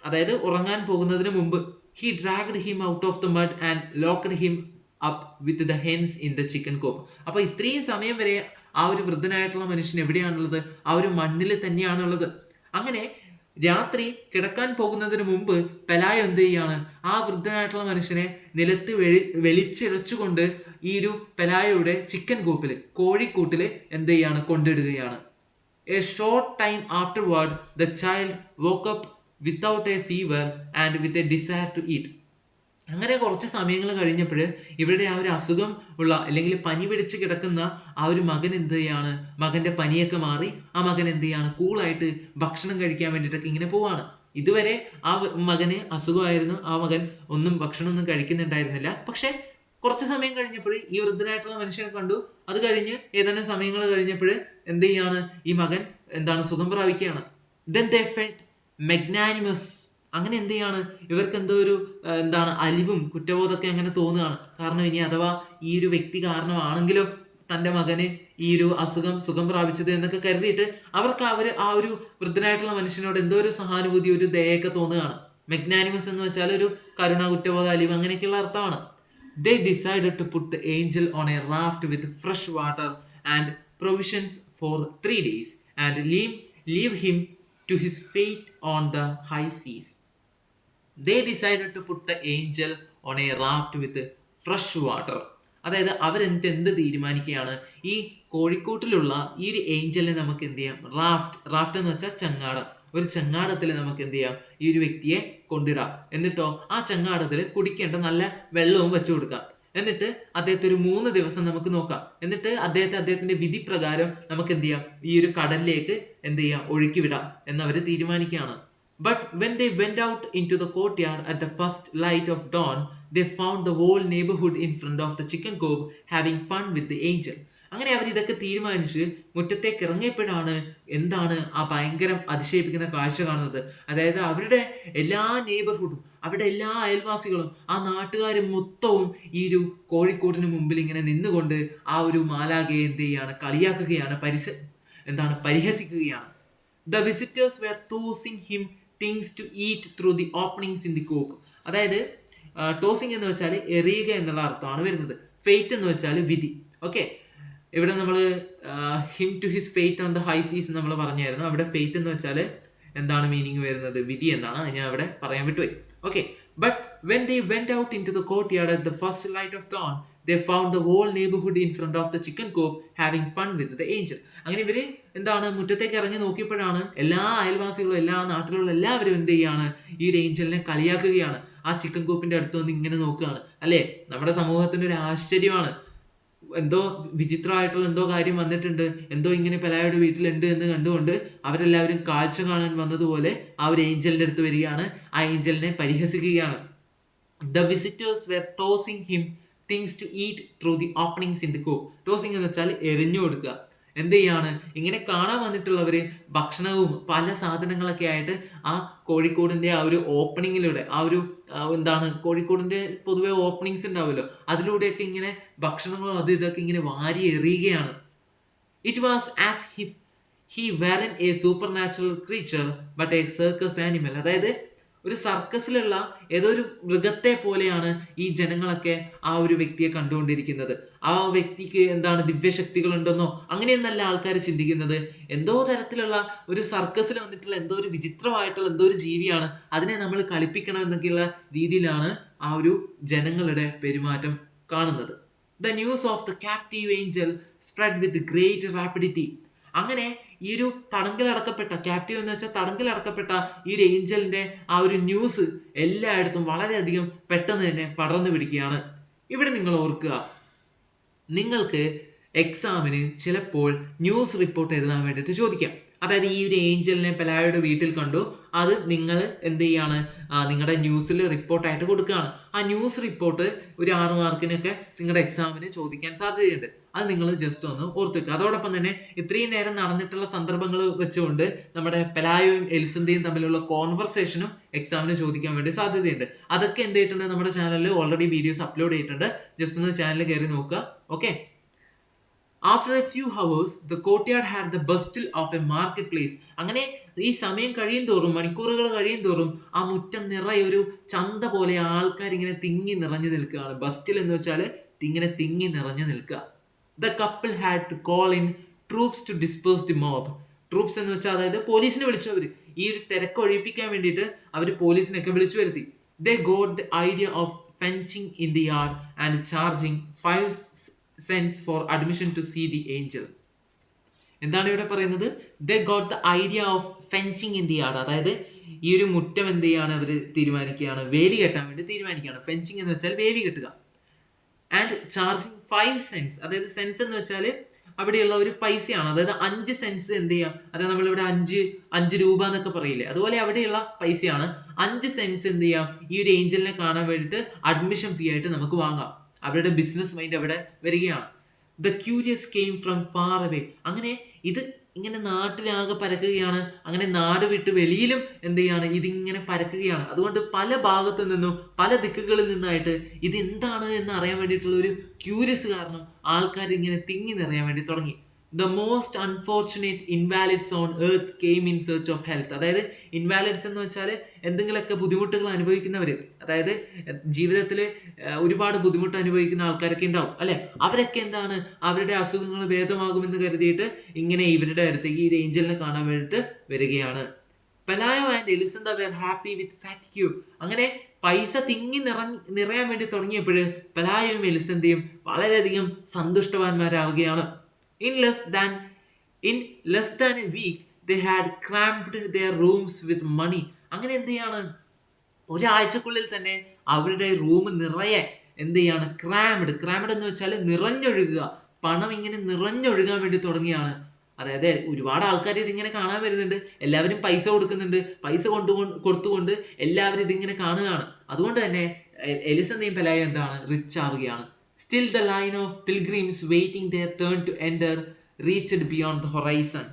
അതായത് ഉറങ്ങാൻ പോകുന്നതിന് മുമ്പ്, he dragged him out of the mud and locked him up with the hens in the chicken coop. അപ്പോൾ ഇത്രയും സമയം വരെ ആ ഒരു വൃദ്ധനായിട്ടുള്ള മനുഷ്യൻ എവിടെയാണുള്ളത്? ആ ഒരു മണ്ണിൽ തന്നെയാണുള്ളത്. അങ്ങനെ രാത്രി കിടക്കാൻ പോകുന്നതിന് മുമ്പ് പെലായോ എന്ത് ചെയ്യാണ്? ആ വൃദ്ധനായിട്ടുള്ള മനുഷ്യനെ നിലത്ത് വലിച്ചിഴച്ചുകൊണ്ട് ഈ ഒരു പെലായോയുടെ ചിക്കൻ കൂപ്പില്, കോഴിക്കൂട്ടില് എന്ത് ചെയ്യാണ്? കൊണ്ടിടുകയാണ്. A short time afterward the child woke up without a fever and with a desire to eat. അങ്ങനെ കുറച്ച് സമയങ്ങൾ കഴിഞ്ഞപ്പോൾ ഇവരുടെ ആ ഒരു അസുഖം ഉള്ള അല്ലെങ്കിൽ പനി പിടിച്ച് കിടക്കുന്ന ആ ഒരു മകൻ എന്ത് ചെയ്യാണ്? മകന്റെ പനിയൊക്കെ മാറി ആ മകൻ എന്ത് ചെയ്യാണ്? കൂളായിട്ട് ഭക്ഷണം കഴിക്കാൻ വേണ്ടിയിട്ടൊക്കെ ഇങ്ങനെ പോവാണ്. ഇതുവരെ ആ മകന് അസുഖമായിരുന്നു, ആ മകൻ ഭക്ഷണമൊന്നും കഴിക്കുന്നുണ്ടായിരുന്നില്ല. പക്ഷെ കുറച്ച് സമയം കഴിഞ്ഞപ്പോൾ ഈ വൃദ്ധനായിട്ടുള്ള മനുഷ്യനെ കണ്ടു. അത് കഴിഞ്ഞ് ഏതാനും സമയങ്ങൾ കഴിഞ്ഞപ്പോൾ എന്ത് ചെയ്യാണ്? ഈ മകൻ സുഖം പ്രാപിക്കുകയാണ്. Then they felt magnanimous അങ്ങനെ എന്ത് ചെയ്യാണ്, ഇവർക്ക് എന്തോ ഒരു അലിവും കുറ്റബോധമൊക്കെ അങ്ങനെ തോന്നുകയാണ്. കാരണം ഇനി അഥവാ ഈ ഒരു വ്യക്തി കാരണമാണെങ്കിലോ തൻ്റെ മകന് ഈ ഒരു സുഖം പ്രാപിച്ചത് എന്നൊക്കെ കരുതിയിട്ട് അവർക്ക് ആ ഒരു വൃദ്ധനായിട്ടുള്ള മനുഷ്യനോട് എന്തോ ഒരു സഹാനുഭൂതി, ഒരു ദയൊക്കെ തോന്നുകയാണ്. മെഗ്നാനിമസ് എന്ന് വെച്ചാൽ ഒരു കരുണ, കുറ്റബോധ, അലിവ് അങ്ങനെയൊക്കെയുള്ള അർത്ഥമാണ്. They decided to put the angel on a raft with fresh water and provisions for 3 days and leave him to his fate on the high seas. They decided to put the angel on a raft with fresh water. അതായത് അവരെന്ത് തീരുമാനിക്കുകയാണ്, ഈ കോഴിക്കോട്ടിലുള്ള ഈ ഒരു ഏഞ്ചലിനെ നമുക്ക് എന്ത് ചെയ്യാം, റാഫ്റ്റ് എന്ന് വെച്ചാൽ ചങ്ങാടം, ഒരു ചങ്ങാടത്തിൽ നമുക്ക് എന്ത് ചെയ്യാം, ഈ ഒരു വ്യക്തിയെ കൊണ്ടിടാം. എന്നിട്ടോ ആ ചങ്ങാടത്തിൽ കുടിക്കേണ്ട നല്ല വെള്ളവും വെച്ചു കൊടുക്കാം. എന്നിട്ട് അദ്ദേഹത്തെ ഒരു 3 ദിവസം നമുക്ക് നോക്കാം. എന്നിട്ട് അദ്ദേഹത്തിന്റെ വിധി പ്രകാരം നമുക്ക് എന്ത് ചെയ്യാം, ഈ ഒരു കടലിലേക്ക് എന്ത് ചെയ്യാം, ഒഴുക്കി വിടാം എന്നവർ തീരുമാനിക്കുകയാണ്. But when they went out into the courtyard at the first light of dawn, they found the whole neighborhood in front of the chicken coop having fun with the angel. അങ്ങനെ അവർ ഇതൊക്കെ തീരുമാനിച്ച് മുറ്റത്തേക്ക് ഇറങ്ങിയപ്പോഴാണ് ആ ഭയങ്കരം അതിശയിപ്പിക്കുന്ന കാഴ്ച കാണുന്നത്. അതായത് അവരുടെ എല്ലാ നെയ്ബർഹുഡും, അവരുടെ എല്ലാ അയൽവാസികളും, ആ നാട്ടുകാരും മൊത്തവും ഈ ഒരു കോഴിക്കോട്ടിന് മുമ്പിൽ ഇങ്ങനെ നിന്നുകൊണ്ട് ആ ഒരു മാലാഖയെ എന്ത് ചെയ്യാണ്, കളിയാക്കുകയാണ്, പരിഹസിക്കുകയാണ്. The visitors were tossing him things to eat through the openings in the coop. അതായത് ടോസിങ് എന്ന് വെച്ചാൽ എറിയുക എന്നുള്ള അർത്ഥമാണ് വരുന്നത്. ഫെയ്റ്റ് എന്ന് വെച്ചാൽ വിധി. ഓക്കെ, ഇവിടെ നമ്മൾ him to his fate on the high seas നമ്മൾ പറഞ്ഞായിരുന്നു. അവിടെ ഫെയ്റ്റ് എന്ന് വെച്ചാൽ എന്താണ് മീനിങ് വരുന്നത്, വിധി എന്നാണ്. ഞാൻ അവിടെ പറയാൻ വിട്ടുപോയി. Okay, but when they went out into the courtyard at the first light of dawn, they found the whole neighborhood in front of the chicken coop having fun with the angel. അങ്ങനെ ഇവര് മുറ്റത്തേക്ക് ഇറങ്ങി നോക്കിയപ്പോഴാണ് എല്ലാ അയൽവാസികളും, എല്ലാ നാട്ടിലുള്ള എല്ലാവരും എന്ത് ചെയ്യാണ്, ഈ ഒരു ഏഞ്ചലിനെ കളിയാക്കുകയാണ്. ആ ചിക്കൻ കൂപ്പിന്റെ അടുത്ത് വന്ന് ഇങ്ങനെ നോക്കുകയാണ്. അല്ലേ, നമ്മുടെ സമൂഹത്തിന് ഒരു ആശ്ചര്യമാണ്. എന്തോ വിചിത്രമായിട്ടുള്ള എന്തോ കാര്യം വന്നിട്ടുണ്ട്, എന്തോ ഇങ്ങനെ പെലായുടെ വീട്ടിലുണ്ട് എന്ന് കണ്ടുകൊണ്ട് അവരെല്ലാവരും കാഴ്ച കാണാൻ വന്നതുപോലെ ആ ഒരു ഏഞ്ചലിന്റെ അടുത്ത് വരികയാണ്, ആ ഏഞ്ചലിനെ പരിഹസിക്കുകയാണ്. The visitors were tossing him things to eat through the openings in the coop. Tossing എന്ന് വെച്ചാൽ എറിഞ്ഞു കൊടുക്കുക. എന്ത് ചെയ്യാണ്, ഇങ്ങനെ കാണാൻ വന്നിട്ടുള്ളവര് ഭക്ഷണവും പല സാധനങ്ങളൊക്കെ ആയിട്ട് ആ കോഴിക്കോടിന്റെ ആ ഒരു ഓപ്പണിങ്ങിലൂടെ, ആ ഒരു കോഴിക്കോടിന്റെ പൊതുവെ ഓപ്പണിങ്സ് ഉണ്ടാവുമല്ലോ, അതിലൂടെയൊക്കെ ഇങ്ങനെ ഭക്ഷണങ്ങളും ഇതൊക്കെ ഇങ്ങനെ വാരി എറിയുകയാണ്. It was as if he weren't a supernatural creature but a circus animal. അതായത് ഒരു സർക്കസിലുള്ള ഏതോ ഒരു മൃഗത്തെ പോലെയാണ് ഈ ജനങ്ങളൊക്കെ ആ ഒരു വ്യക്തിയെ കണ്ടുകൊണ്ടിരിക്കുന്നത്. ആ വ്യക്തിക്ക് ദിവ്യശക്തികൾ ഉണ്ടെന്നോ അങ്ങനെയൊന്നല്ല ആൾക്കാർ ചിന്തിക്കുന്നത്. എന്തോ തരത്തിലുള്ള ഒരു സർക്കസിൽ വന്നിട്ടുള്ള എന്തോ ഒരു വിചിത്രമായിട്ടുള്ള എന്തോ ഒരു ജീവിയാണ്, അതിനെ നമ്മൾ കളിപ്പിക്കണം എന്നൊക്കെയുള്ള രീതിയിലാണ് ആ ഒരു ജനങ്ങളുടെ പെരുമാറ്റം കാണുന്നത്. The news of the captive angel spread with great rapidity. അങ്ങനെ ഈ ഒരു തടങ്കലടക്കപ്പെട്ട, ക്യാപ്റ്റീവ് എന്ന് വെച്ചാൽ തടങ്കലടക്കപ്പെട്ട ഈ ഒരു ഏഞ്ചലിന്റെ ആ ഒരു ന്യൂസ് എല്ലായിടത്തും വളരെയധികം പെട്ടെന്ന് തന്നെ പടർന്നു പിടിക്കുകയാണ്. ഇവിടെ നിങ്ങൾ ഓർക്കുക, നിങ്ങൾക്ക് എക്സാമിന് ചിലപ്പോൾ ന്യൂസ് റിപ്പോർട്ട് എഴുതാൻ വേണ്ടിയിട്ട് ചോദിക്കാം. അതായത് ഈ ഒരു ഏഞ്ചലിനെ പെലായുടെ വീട്ടിൽ കണ്ടു, അത് നിങ്ങൾ എന്ത് ചെയ്യാണ്, നിങ്ങളുടെ ന്യൂസിൽ റിപ്പോർട്ടായിട്ട് കൊടുക്കുകയാണ്. ആ ന്യൂസ് റിപ്പോർട്ട് ഒരു 6 മാർക്കിനൊക്കെ നിങ്ങളുടെ എക്സാമിന് ചോദിക്കാൻ സാധ്യതയുണ്ട്. അത് നിങ്ങൾ ജസ്റ്റ് ഒന്ന് ഓർത്ത് വെക്കുക. അതോടൊപ്പം തന്നെ ഇത്രയും നേരം നടന്നിട്ടുള്ള സന്ദർഭങ്ങൾ വെച്ചുകൊണ്ട് നമ്മുടെ പെലായോയും എലിസന്റയും തമ്മിലുള്ള കോൺവെർസേഷനും എക്സാമിന് ചോദിക്കാൻ വേണ്ടി സാധ്യതയുണ്ട്. അതൊക്കെ എന്ത് ചെയ്തിട്ടുണ്ട്, നമ്മുടെ ചാനലിൽ ഓൾറെഡി വീഡിയോസ് അപ്ലോഡ് ചെയ്തിട്ടുണ്ട്. ജസ്റ്റ് ഒന്ന് ചാനൽ കയറി നോക്കുക. Okay, After a few hours, the courtyard had the bustle of a marketplace. അങ്ങനെ ഈ സമയം കഴിയും തോറും, മണിക്കൂറുകൾ കഴിയും തോറും ആ മുറ്റം നിറയെ ഒരു ചന്ത പോലെ ആൾക്കാർ ഇങ്ങനെ തിങ്ങി നിറഞ്ഞു നിൽക്കുകയാണ്. ബസ്റ്റിൽ എന്ന് വെച്ചാൽ ഇങ്ങനെ തിങ്ങി നിറഞ്ഞു നിൽക്കുക. The couple had to call in troops to disperse the mob. Troops എന്ന് വെച്ചാൽ അതായത് പോലീസിനെ വിളിച്ചു. അവർ ഈ ഒരു തിരക്ക് ഒഴിപ്പിക്കാൻ വേണ്ടിയിട്ട് അവർ പോലീസിനൊക്കെ വിളിച്ചു വരുത്തി. They got the idea of fencing in the yard and charging 5 cents for admission to see the angel. എന്താണ് ഇവിടെ പറയുന്നത്? They got the idea of fencing in the yard. അതായത് ഈ ഒരു മുറ്റം എന്ത് ചെയ്യാണ് അവർ തീരുമാനിക്കുകയാണ്, വേലി കെട്ടാൻ വേണ്ടി തീരുമാനിക്കുകയാണ്. ഫെൻസിങ് എന്ന് വെച്ചാൽ വേലി കെട്ടുക. ആൻഡ് ചാർജിങ് 5 cents, അതായത് സെൻസ് എന്ന് വെച്ചാൽ അവിടെയുള്ള ഒരു പൈസയാണ്. അതായത് 5 cents എന്ത് ചെയ്യാം, അതായത് നമ്മളിവിടെ 5 രൂപ എന്നൊക്കെ പറയില്ലേ, അതുപോലെ അവിടെയുള്ള പൈസയാണ്. 5 cents എന്ത് ചെയ്യാം, ഈ ഒരു ഏഞ്ചലിനെ കാണാൻ വേണ്ടിയിട്ട് അഡ്മിഷൻ ഫീ ആയിട്ട് നമുക്ക് വാങ്ങാം. അവരുടെ ബിസിനസ് മൈൻഡ് അവിടെ വരികയാണ്. The curious came from far away. അങ്ങനെ ഇത് ഇങ്ങനെ നാട്ടിലാകെ പരക്കുകയാണ്. അങ്ങനെ നാട് വിട്ട് വെളിയിലും എന്ത് ചെയ്യാണ്, ഇതിങ്ങനെ പരക്കുകയാണ്. അതുകൊണ്ട് പല ഭാഗത്തു നിന്നും പല ദിക്കുകളിൽ നിന്നായിട്ട് ഇത് എന്താണ് എന്ന് അറിയാൻ വേണ്ടിയിട്ടുള്ള ഒരു ക്യൂരിയസ് കാരണം ആൾക്കാർ ഇങ്ങനെ തിങ്ങി നിറയാൻ വേണ്ടി തുടങ്ങി. The most unfortunate Invalides on earth came in search of health. അതായത് ഇൻവാലിഡ്സ് എന്ന് വെച്ചാൽ എന്തെങ്കിലുമൊക്കെ ബുദ്ധിമുട്ടുകൾ അനുഭവിക്കുന്നവർ, അതായത് ജീവിതത്തിൽ ഒരുപാട് ബുദ്ധിമുട്ട് അനുഭവിക്കുന്ന ആൾക്കാരൊക്കെ ഉണ്ടാവും അല്ലെ. അവരൊക്കെ എന്താണ്, അവരുടെ അസുഖങ്ങൾ ഭേദമാകുമെന്ന് കരുതിയിട്ട് ഇങ്ങനെ ഇവരുടെ അടുത്തേക്ക് ഈ ഏഞ്ചലിനെ കാണാൻ വേണ്ടിയിട്ട് വരികയാണ്. പെലായോ ആൻഡ് എലിസന്ത വെർ ഹാപ്പി വിത്ത് ഫാറ്റിക്യൂ. അങ്ങനെ പൈസ തിങ്ങി നിറയാൻ വേണ്ടി തുടങ്ങിയപ്പോൾ പെലായോയും എലിസന്തയും വളരെയധികം സന്തുഷ്ടവാന്മാരാവുകയാണ്. In less than a week, they had crammed their rooms with money. അങ്ങനെ എന്ത് ചെയ്യാണ്, ഒരാഴ്ചക്കുള്ളിൽ തന്നെ അവരുടെ റൂം നിറയെ എന്ത് ചെയ്യാണ്, ക്രാംഡ് എന്ന് വെച്ചാൽ നിറഞ്ഞൊഴുകുക, പണം ഇങ്ങനെ നിറഞ്ഞൊഴുകാൻ വേണ്ടി തുടങ്ങിയാണ്. അതായത് ഒരുപാട് ആൾക്കാർ ഇതിങ്ങനെ കാണാൻ വരുന്നുണ്ട്, എല്ലാവരും പൈസ കൊടുക്കുന്നുണ്ട്, പൈസ കൊടുത്തുകൊണ്ട് എല്ലാവരും ഇതിങ്ങനെ കാണുകയാണ്. അതുകൊണ്ട് തന്നെ എലിസന്തയും പെലായോ എന്താണ്, റിച്ച് ആവുകയാണ്. Still the line of pilgrims waiting their turn to enter reached beyond the horizon.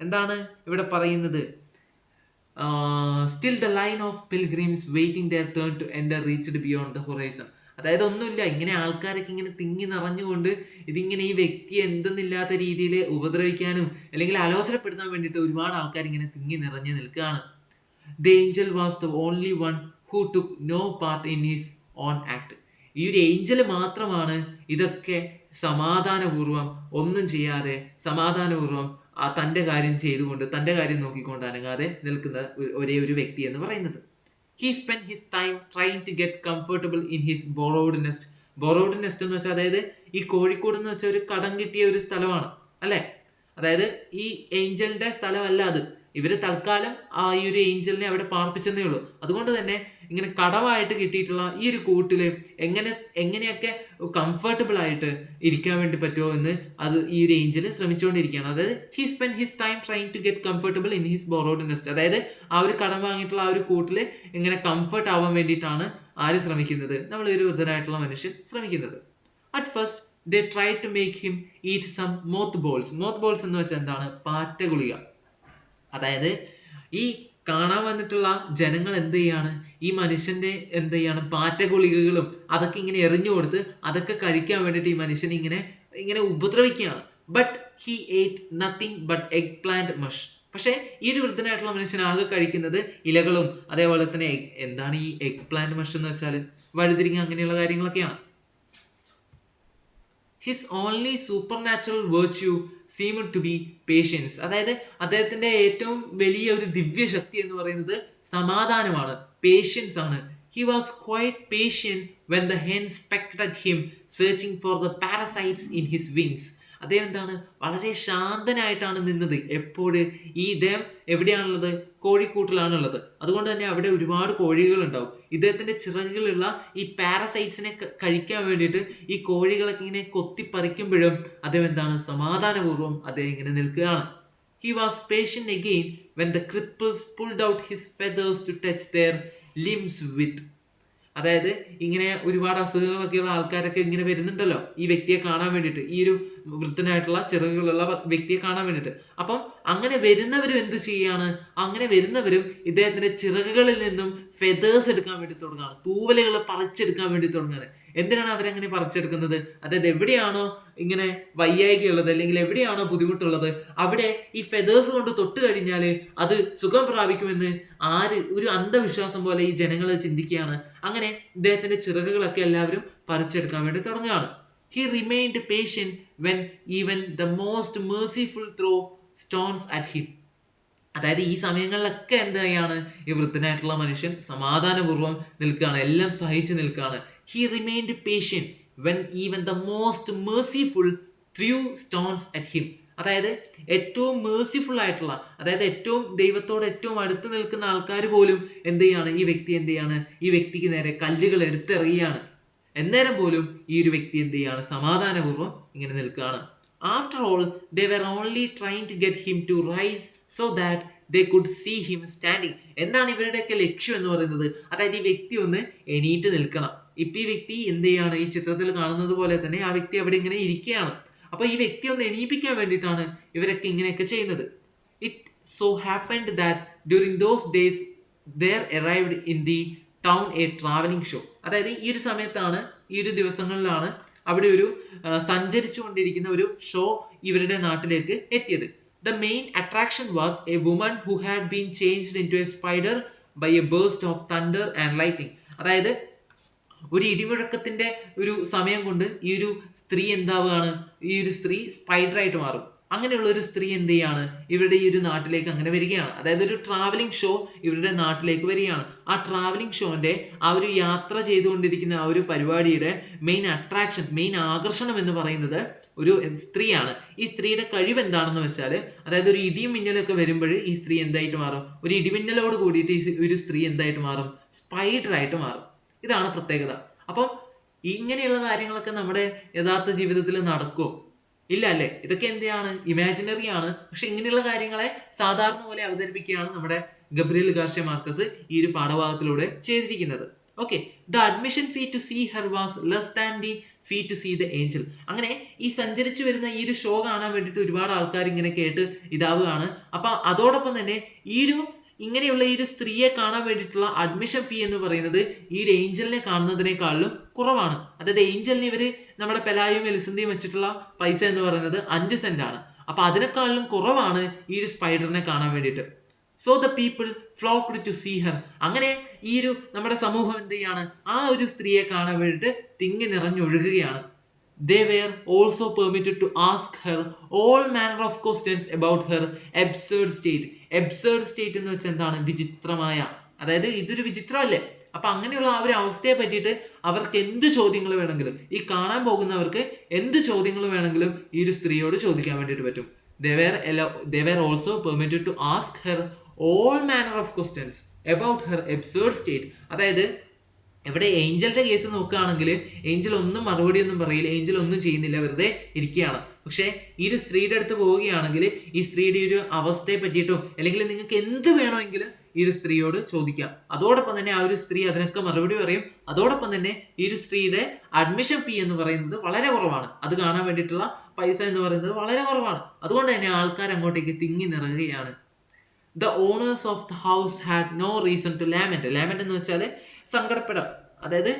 എന്താണ് ഇവിടെ പറയുന്നത്? Still the line of pilgrims waiting their turn to enter reached beyond the horizon. അതായത് ഒന്നുമില്ല, ഇങ്ങനെ ആൾക്കാരൊക്കെ ഇങ്ങനെ തിങ്ങി നിറഞ്ഞുകൊണ്ട് ഇതിങ്ങനെ ഈ വ്യക്തിയെ എന്തെന്നില്ലാത്ത രീതിയിൽ ഉപദ്രവിക്കാനും അല്ലെങ്കിൽ അലോസരപ്പെടുത്താൻ വേണ്ടിയിട്ട് ഒരുപാട് ആൾക്കാർ ഇങ്ങനെ തിങ്ങി നിറഞ്ഞു നിൽക്കുകയാണ്. The angel was the only one who took no part in his own act. ഈ ഒരു ഏഞ്ചൽ മാത്രമാണ് ഇതൊക്കെ സമാധാനപൂർവ്വം ഒന്നും ചെയ്യാതെ സമാധാനപൂർവ്വം തൻ്റെ കാര്യം ചെയ്തുകൊണ്ട് തൻ്റെ കാര്യം നോക്കിക്കൊണ്ട് അനങ്ങാതെ നിൽക്കുന്ന ഒരേ ഒരു വ്യക്തി എന്ന് പറയുന്നത്. He spent his time trying to get comfortable in his borrowed nest. borrowed nest എന്ന് വെച്ചാൽ അതായത് ഈ കോഴിക്കോട് എന്ന് വെച്ചാൽ ഒരു കടം കിട്ടിയ ഒരു സ്ഥലമാണ് അല്ലേ. അതായത് ഈ ഏഞ്ചലിന്റെ സ്ഥലമല്ല അത്. ഇവര് തൽക്കാലം ഈ ഒരു ഏഞ്ചലിനെ അവിടെ പാർപ്പിച്ചെന്നേ ഉള്ളൂ. അതുകൊണ്ട് തന്നെ ഇങ്ങനെ കടമായിട്ട് കിട്ടിയിട്ടുള്ള ഈ ഒരു കൂട്ടിൽ എങ്ങനെയൊക്കെ കംഫർട്ടബിൾ ആയിട്ട് ഇരിക്കാൻ വേണ്ടി പറ്റുമോ എന്ന് അത് ഈ ഒരു ഏഞ്ചൽ ശ്രമിച്ചുകൊണ്ടിരിക്കുകയാണ്. അതായത് he spend his time trying to get comfortable in his borrowed nest. അതായത് ആ ഒരു കടം വാങ്ങിയിട്ടുള്ള ആ ഒരു കൂട്ടിൽ ഇങ്ങനെ കംഫർട്ട് ആവാൻ വേണ്ടിയിട്ടാണ് ആര് ശ്രമിക്കുന്നത്, നമ്മൾ ഒരു വൃദ്ധനായിട്ടുള്ള മനുഷ്യൻ ശ്രമിക്കുന്നത്. At first they try to make him eat some moth balls. Moth balls എന്ന് വെച്ചാൽ എന്താണ്, പാറ്റ ഗുളിക. അതായത് ഈ കാണാൻ വന്നിട്ടുള്ള ജനങ്ങൾ എന്ത് ചെയ്യാണ്, ഈ മനുഷ്യന്റെ എന്ത് ചെയ്യാണ്, പാറ്റ ഗുളികകളും അതൊക്കെ ഇങ്ങനെ എറിഞ്ഞു കൊടുത്ത് അതൊക്കെ കഴിക്കാൻ വേണ്ടിയിട്ട് ഈ മനുഷ്യനെ ഇങ്ങനെ ഉപദ്രവിക്കുകയാണ്. ബട്ട് ഹി ഏറ്റ് നത്തിങ് ബട്ട് എഗ് പ്ലാന്റ് മഷ്. പക്ഷേ ഈ ഒരു വൃദ്ധനായിട്ടുള്ള മനുഷ്യൻ ആകെ കഴിക്കുന്നത് ഇലകളും അതേപോലെ തന്നെ എന്താണ് ഈ എഗ് പ്ലാന്റ് മഷ് എന്ന് വെച്ചാൽ വഴുതിരിങ്ങ അങ്ങനെയുള്ള കാര്യങ്ങളൊക്കെയാണ്. His only super natural virtue seemed to be patience. അതായത് അദ്ദേഹത്തിന്റെ ഏറ്റവും വലിയ ഒരു ദിവ്യശക്തി എന്ന് പറയുന്നത് സമാധാനമാണ്, പേഷ്യൻസ് ആണ്. He was quite patient when the hens pecked at him searching for the parasites in his wings. അദ്ദേഹം എന്താണ്, വളരെ ശാന്തനായിട്ടാണ് നിന്നത്. എപ്പോഴും ഈ ഇദ്ദേഹം എവിടെയാണുള്ളത്, കോഴിക്കൂട്ടിലാണുള്ളത്. അതുകൊണ്ട് തന്നെ അവിടെ ഒരുപാട് കോഴികൾ ഉണ്ടാവും. ഇദ്ദേഹത്തിന്റെ ചിറകുകളുള്ള ഈ പാരസൈറ്റ്സിനെ കഴിക്കാൻ വേണ്ടിയിട്ട് ഈ കോഴികളൊക്കെ ഇങ്ങനെ കൊത്തിപ്പറിക്കുമ്പോഴും അദ്ദേഹം എന്താണ്, സമാധാനപൂർവ്വം അദ്ദേഹം ഇങ്ങനെ നിൽക്കുകയാണ്. He was patient again when the cripples pulled out his feathers to touch their limbs with. അതായത് ഇങ്ങനെ ഒരുപാട് അസുഖങ്ങളൊക്കെയുള്ള ആൾക്കാരൊക്കെ ഇങ്ങനെ വരുന്നുണ്ടല്ലോ ഈ വ്യക്തിയെ കാണാൻ വേണ്ടിയിട്ട്, ഈ ഒരു വൃദ്ധനായിട്ടുള്ള ചിറകുകളുള്ള വ്യക്തിയെ കാണാൻ വേണ്ടിയിട്ട്. അപ്പം അങ്ങനെ വരുന്നവരും എന്ത് ചെയ്യാണ്, അങ്ങനെ വരുന്നവരും ഇദ്ദേഹത്തിന്റെ ചിറകുകളിൽ നിന്നും ഫെദേഴ്സ് എടുക്കാൻ വേണ്ടി തുടങ്ങുകയാണ്, തൂവലുകൾ പറിച്ചെടുക്കാൻ വേണ്ടി തുടങ്ങുകയാണ്. എന്തിനാണ് അവരങ്ങനെ പറിച്ചെടുക്കുന്നത്? അതായത് എവിടെയാണോ ഇങ്ങനെ വയ്യായ്കയുള്ളത് അല്ലെങ്കിൽ എവിടെയാണോ ബുദ്ധിമുട്ടുള്ളത് അവിടെ ഈ ഫെദേഴ്സ് കൊണ്ട് തൊട്ട് കഴിഞ്ഞാൽ അത് സുഖം പ്രാപിക്കുമെന്ന് ഒരു അന്ധവിശ്വാസം പോലെ ഈ ജനങ്ങൾ ചിന്തിക്കുകയാണ്. അങ്ങനെ ഇദ്ദേഹത്തിന്റെ ചിറകുകളൊക്കെ എല്ലാവരും പറിച്ചെടുക്കാൻ വേണ്ടി തുടങ്ങുകയാണ്. He remained patient when even the most merciful throw stones at him. അതായത് ഈ സമയങ്ങളിലൊക്കെ എന്താണ്, ഈ വൃദ്ധനായിട്ടുള്ള മനുഷ്യൻ സമാധാനപൂർവ്വം നിൽക്കുകയാണ്, എല്ലാം സഹിച്ചു നിൽക്കുകയാണ്. He remained patient when even the most merciful threw stones at him. അതായത് ഏറ്റവും മേഴ്സിഫുൾ ആയിട്ടുള്ള, അതായത് ഏറ്റവും ദൈവത്തോട് ഏറ്റവും അടുത്ത് നിൽക്കുന്ന ആൾക്കാർ പോലും എന്ത് ചെയ്യാണ്, ഈ വ്യക്തിക്ക് നേരെ കല്ലുകൾ എടുത്തെറിയുകയാണ്. എന്നേരം പോലും ഈ ഒരു വ്യക്തി എന്ത് ചെയ്യാണ്, സമാധാനപൂർവ്വം ഇങ്ങനെ നിൽക്കുകയാണ്. After all they were only trying to get him to rise so that they could see him standing. എന്താണ് ഇവരുടെയൊക്കെ ലക്ഷ്യം എന്ന് പറയുന്നത്? അതായത് ഈ വ്യക്തി ഒന്ന് എണീറ്റ് നിൽക്കണം. ഇപ്പം ഈ വ്യക്തി എന്ത് ചെയ്യാണ്, ഈ ചിത്രത്തിൽ കാണുന്നത് പോലെ തന്നെ ആ വ്യക്തി അവിടെ ഇങ്ങനെ ഇരിക്കുകയാണ്. അപ്പോൾ ഈ വ്യക്തിയെ ഒന്ന് എണീപ്പിക്കാൻ വേണ്ടിയിട്ടാണ് ഇവരൊക്കെ ഇങ്ങനെയൊക്കെ ചെയ്യുന്നത്. It so happened that during those days there arrived in the town a traveling show. അതായത് ഈ ഒരു സമയത്താണ്, ഈ ഒരു ദിവസങ്ങളിലാണ് അവിടെ ഒരു സഞ്ചരിച്ചു കൊണ്ടിരിക്കുന്ന ഒരു ഷോ ഇവരുടെ നാട്ടിലേക്ക് എത്തിയത്. The main attraction was a woman who had been changed into a spider by a burst of thunder and lightning. അതായത് ഒരു ഇടിമുഴക്കത്തിന്റെ ഒരു സമയം കൊണ്ട് ഈ ഒരു സ്ത്രീ എന്താവുകയാണ്, ഈ ഒരു സ്ത്രീ സ്പൈഡറായിട്ട് മാറും. അങ്ങനെയുള്ള ഒരു സ്ത്രീ എന്ത് ചെയ്യാണ്, ഇവരുടെ ഈ ഒരു നാട്ടിലേക്ക് അങ്ങനെ വരികയാണ്. അതായത് ഒരു ട്രാവലിംഗ് ഷോ ഇവരുടെ നാട്ടിലേക്ക് വരികയാണ്. ആ ട്രാവലിംഗ് ഷോന്റെ ആ ഒരു യാത്ര ചെയ്തുകൊണ്ടിരിക്കുന്ന ആ ഒരു പരിപാടിയുടെ മെയിൻ അട്രാക്ഷൻ, മെയിൻ ആകർഷണം എന്ന് പറയുന്നത് ഒരു സ്ത്രീയാണ്. ഈ സ്ത്രീയുടെ കഴിവ് എന്താണെന്ന് വെച്ചാൽ, അതായത് ഒരു ഇടിയും മിന്നലൊക്കെ വരുമ്പോൾ ഈ സ്ത്രീ എന്തായിട്ട് മാറും, ഒരു ഇടിമിന്നലോട് കൂടിയിട്ട് ഈ ഒരു സ്ത്രീ എന്തായിട്ട് മാറും, സ്പൈഡറായിട്ട് മാറും. ഇതാണ് പ്രത്യേകത. അപ്പം ഇങ്ങനെയുള്ള കാര്യങ്ങളൊക്കെ നമ്മുടെ യഥാർത്ഥ ജീവിതത്തിൽ നടക്കുമോ? ഇല്ല അല്ലേ? ഇതൊക്കെ എന്താണ്, ഇമാജിനറി ആണ്. പക്ഷെ ഇങ്ങനെയുള്ള കാര്യങ്ങളെ സാധാരണ പോലെ അവതരിപ്പിക്കുകയാണ് നമ്മുടെ ഗബ്രിയേൽ ഗാർഷ്യ മാർക്കസ് ഈ ഒരു പാഠഭാഗത്തിലൂടെ ചെയ്തിരിക്കുന്നത്. Okay, the admission fee to see her was less than the fee to see the angel. അങ്ങനെ ഈ സഞ്ചരിച്ചു വരുന്ന ഈ ഒരു ഷോ കാണാൻ വേണ്ടിയിട്ട് ഒരുപാട് ആൾക്കാർ ഇങ്ങനെ കേട്ട് ഇതാവുകയാണ്. അപ്പം അതോടൊപ്പം തന്നെ ഇങ്ങനെയുള്ള ഈ ഒരു സ്ത്രീയെ കാണാൻ വേണ്ടിയിട്ടുള്ള അഡ്മിഷൻ ഫീ എന്ന് പറയുന്നത് ഈ ഒരു ഏഞ്ചലിനെ കാണുന്നതിനേക്കാളും കുറവാണ്. അതായത് ഏഞ്ചലിന് ഇവർ നമ്മുടെ പെലായും എലിസന്തിയും വെച്ചിട്ടുള്ള പൈസ എന്ന് പറയുന്നത് 5 സെന്റ് ആണ്. അപ്പൊ അതിനേക്കാളും കുറവാണ് ഈ ഒരു സ്പൈഡറിനെ കാണാൻ വേണ്ടിയിട്ട്. So the people flocked to see her. അങ്ങനെ ഈ ഒരു നമ്മുടെ സമൂഹം എന്ത് ചെയ്യാണ്, ആ ഒരു സ്ത്രീയെ കാണാൻ വേണ്ടിയിട്ട് തിങ്ങി നിറഞ്ഞൊഴുകുകയാണ്. They were also permitted to ask her all manner of questions about her absurd state. Absurd state എന്ന് വെച്ചാൽ എന്താണ്, വിചിത്രമായ, അതായത് ഇതൊരു വിചിത്രമല്ലേ. അപ്പൊ അങ്ങനെയുള്ള ആ ഒരു അവസ്ഥയെ പറ്റിയിട്ട് അവർക്ക് എന്ത് ചോദ്യങ്ങൾ വേണമെങ്കിലും, ഈ കാണാൻ പോകുന്നവർക്ക് എന്ത് ചോദ്യങ്ങൾ വേണമെങ്കിലും ഈ ഒരു സ്ത്രീയോട് ചോദിക്കാൻ വേണ്ടിയിട്ട് പറ്റും. They were also permitted to ask her all manner of questions about her absurd state. അതായത് ഇവിടെ ഏഞ്ചലിന്റെ കേസ് നോക്കുകയാണെങ്കിൽ ഏഞ്ചൽ ഒന്നും മറുപടി ഒന്നും പറയില്ല, ഏഞ്ചൽ ഒന്നും ചെയ്യുന്നില്ല, വെറുതെ ഇരിക്കുകയാണ്. പക്ഷേ ഈ ഒരു സ്ത്രീയുടെ അടുത്ത് പോവുകയാണെങ്കിൽ ഈ സ്ത്രീയുടെ ഒരു അവസ്ഥയെ പറ്റിയിട്ടോ അല്ലെങ്കിൽ നിങ്ങൾക്ക് എന്ത് വേണമെങ്കിലും ഈ ഒരു സ്ത്രീയോട് ചോദിക്കാം. അതോടൊപ്പം തന്നെ ആ ഒരു സ്ത്രീ അതിനൊക്കെ മറുപടി പറയും. അതോടൊപ്പം തന്നെ ഈ ഒരു സ്ത്രീയുടെ അഡ്മിഷൻ ഫീ എന്ന് പറയുന്നത് വളരെ കുറവാണ്. അത് കാണാൻ വേണ്ടിയിട്ടുള്ള പൈസ എന്ന് പറയുന്നത് വളരെ കുറവാണ്. അതുകൊണ്ട് തന്നെ ആൾക്കാർ അങ്ങോട്ടേക്ക് തിങ്ങി നിറയുകയാണ്. The owners of the house had no reason to lament. Lament എന്ന് വെച്ചാൽ സങ്കടപ്പെടാം. അതായത്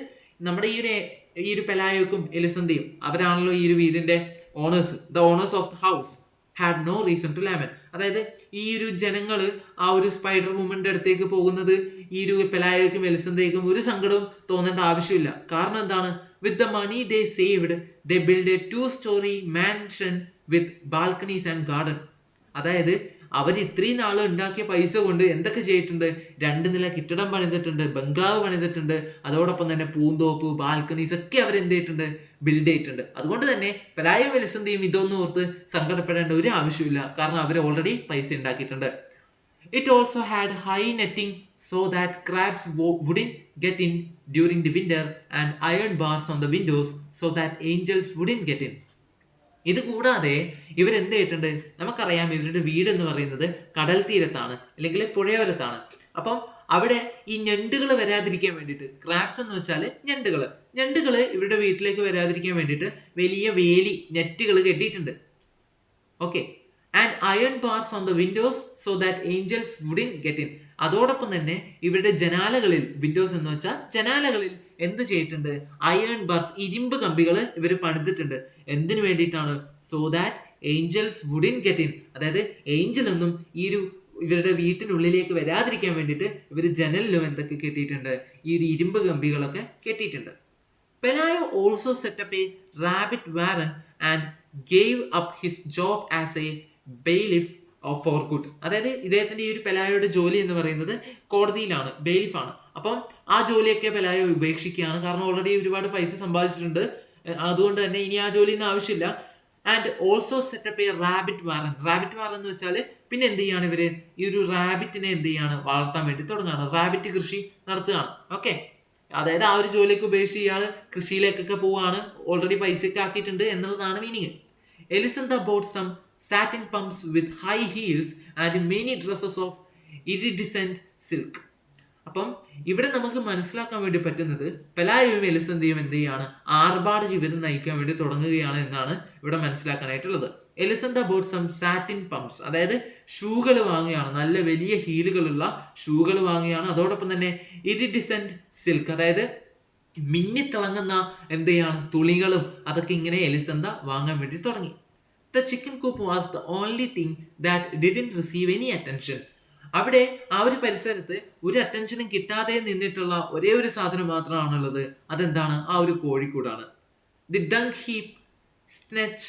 നമ്മുടെ ഈ ഒരു പെലായോക്കും എലിസന്തിയും അവരാണല്ലോ ഈ ഒരു വീടിന്റെ owners. The owners of the house had no reason to lament. അതായത് ഈ ഒരു ജനങ്ങൾ ആ ഒരു സ്പൈഡർ വുമന്റെ അടുത്തേക്ക് പോകുന്നത് ഈ ഒരു പെലായോക്കും എലിസന്തയ്ക്കും ഒരു സങ്കടവും തോന്നേണ്ട ആവശ്യമില്ല. കാരണം എന്താണ്, with the money they saved they build a 2-story mansion with balconies and garden. അതായത് അവർ ഇത്രയും നാൾ ഉണ്ടാക്കിയ പൈസ കൊണ്ട് എന്തൊക്കെ ചെയ്തിട്ടുണ്ട്, 2 നില കെട്ടിടം പണിതിട്ടുണ്ട്, ബംഗ്ലാവ് പണിതിട്ടുണ്ട്, അതോടൊപ്പം തന്നെ പൂന്തോപ്പ്, ബാൽക്കണീസ് ഒക്കെ അവർ എന്ത് ചെയ്തിട്ടുണ്ട്, ബിൽഡ് ചെയ്തിട്ടുണ്ട്. അതുകൊണ്ട് തന്നെ പെലായോ എലിസന്തിയും ഇതൊന്നും ഓർത്ത് സങ്കടപ്പെടേണ്ട ഒരു ആവശ്യമില്ല. കാരണം അവർ ഓൾറെഡി പൈസ ഉണ്ടാക്കിയിട്ടുണ്ട്. It also had high netting so that crabs wouldn't get in during the winter and iron bars on the windows so that angels wouldn't get in. ഇത് കൂടാതെ ഇവരെന്ത് ചെയ്തിട്ടുണ്ട്, നമുക്കറിയാം ഇവരുടെ വീട് എന്ന് പറയുന്നത് കടൽ തീരത്താണ് അല്ലെങ്കിൽ പുഴയോരത്താണ്. അപ്പം അവിടെ ഈ ഞണ്ടുകൾ വരാതിരിക്കാൻ വേണ്ടിയിട്ട്, ക്രാബ്സ് എന്ന് വെച്ചാൽ ഞണ്ടുകൾ ഇവരുടെ വീട്ടിലേക്ക് വരാതിരിക്കാൻ വേണ്ടിയിട്ട് വലിയ വേലി നെറ്റുകൾ കെട്ടിയിട്ടുണ്ട്. Okay, and iron bars on the windows so that angels wouldn't get in. അതോടൊപ്പം തന്നെ ഇവരുടെ ജനാലകളിൽ, വിൻഡോസ് എന്ന് വെച്ചാൽ ജനാലകളിൽ എന്ത് ചെയ്തിട്ടുണ്ട്, അയൺ ബാർസ്, ഇരുമ്പ് കമ്പികൾ ഇവർ പണിതിട്ടുണ്ട്. എന്തിനു വേണ്ടിയിട്ടാണ്, so that angels wouldn't get in. അതായത് ഏഞ്ചൽ ഒന്നും ഈ ഒരു ഇവരുടെ വീട്ടിനുള്ളിലേക്ക് വരാതിരിക്കാൻ വേണ്ടിയിട്ട് ഇവർ ജനലിലും എന്തൊക്കെ കെട്ടിയിട്ടുണ്ട്, ഈ ഒരു ഇരുമ്പ് കമ്പികളൊക്കെ കെട്ടിയിട്ടുണ്ട്. Pelayo also set up a rabbit warren and gave up his job as a bailiff for good. അതായത് ഇദ്ദേഹത്തിന്റെ ഈ ഒരു പെലായോയുടെ ജോലി എന്ന് പറയുന്നത് കോടതിയിലാണ്, ബെയിലിഫാണ്. അപ്പം ആ ജോലിയൊക്കെ പെലായോ ഉപേക്ഷിക്കുകയാണ്. കാരണം ഓൾറെഡി ഒരുപാട് പൈസ സമ്പാദിച്ചിട്ടുണ്ട്. അതുകൊണ്ട് തന്നെ ഇനി ആ ജോലിയൊന്നും ആവശ്യമില്ല. And also set up a rabbit Warren. Rabbit Warren എന്ന് വെച്ചാൽ പിന്നെ എന്ത് ചെയ്യാണ്, ഇവര് ഈ ഒരു റാബിറ്റിനെ എന്ത് ചെയ്യാണ്, വളർത്താൻ വേണ്ടി തുടങ്ങുകയാണ്, റാബിറ്റ് കൃഷി നടത്തുകയാണ്. ഓക്കെ, അതായത് ആ ഒരു ജോലിയൊക്കെ ഉപേക്ഷിച്ച് ഇയാൾ കൃഷിയിലേക്കൊക്കെ പോവുകയാണ്, ഓൾറെഡി പൈസയൊക്കെ ആക്കിയിട്ടുണ്ട് എന്നുള്ളതാണ് meaning. Elisenda bought some satin pumps with high heels and many dresses of iridescent silk. അപ്പം ഇവിടെ നമുക്ക് മനസ്സിലാക്കാൻ വേണ്ടി പറ്റുന്നത് പെലായോയും എലിസന്ധയും എന്ത് ചെയ്യാണ്, ആർഭാട ജീവിതം നയിക്കാൻ വേണ്ടി തുടങ്ങുകയാണ് എന്നാണ് ഇവിടെ മനസ്സിലാക്കാനായിട്ടുള്ളത്. എലിസന്ധ ബോട്ട് സം സാറ്റിൻ പംപ്സ്, അതായത് ഷൂകൾ വാങ്ങുകയാണ്, നല്ല വലിയ ഹീലുകളുള്ള ഷൂകൾ വാങ്ങുകയാണ്. അതോടൊപ്പം തന്നെ ഇരിഡിസെന്റ് സിൽക്ക്, അതായത് മിന്നിത്തിളങ്ങുന്ന എന്ത് ചെയ്യാണ്, തുണികളും അതൊക്കെ ഇങ്ങനെ എലിസന്ധ വാങ്ങാൻ വേണ്ടി തുടങ്ങി. The chicken coop was the only thing that didn't receive any attention. അവിടെ ആ ഒരു പരിസരത്ത് ഒരു അറ്റൻഷനും കിട്ടാതെ നിന്നിട്ടുള്ള ഒരേ ഒരു സാധനം മാത്രമാണുള്ളത്. അതെന്താണ്? ആ ഒരു കോഴിക്കൂടാണ്. The dung heap stench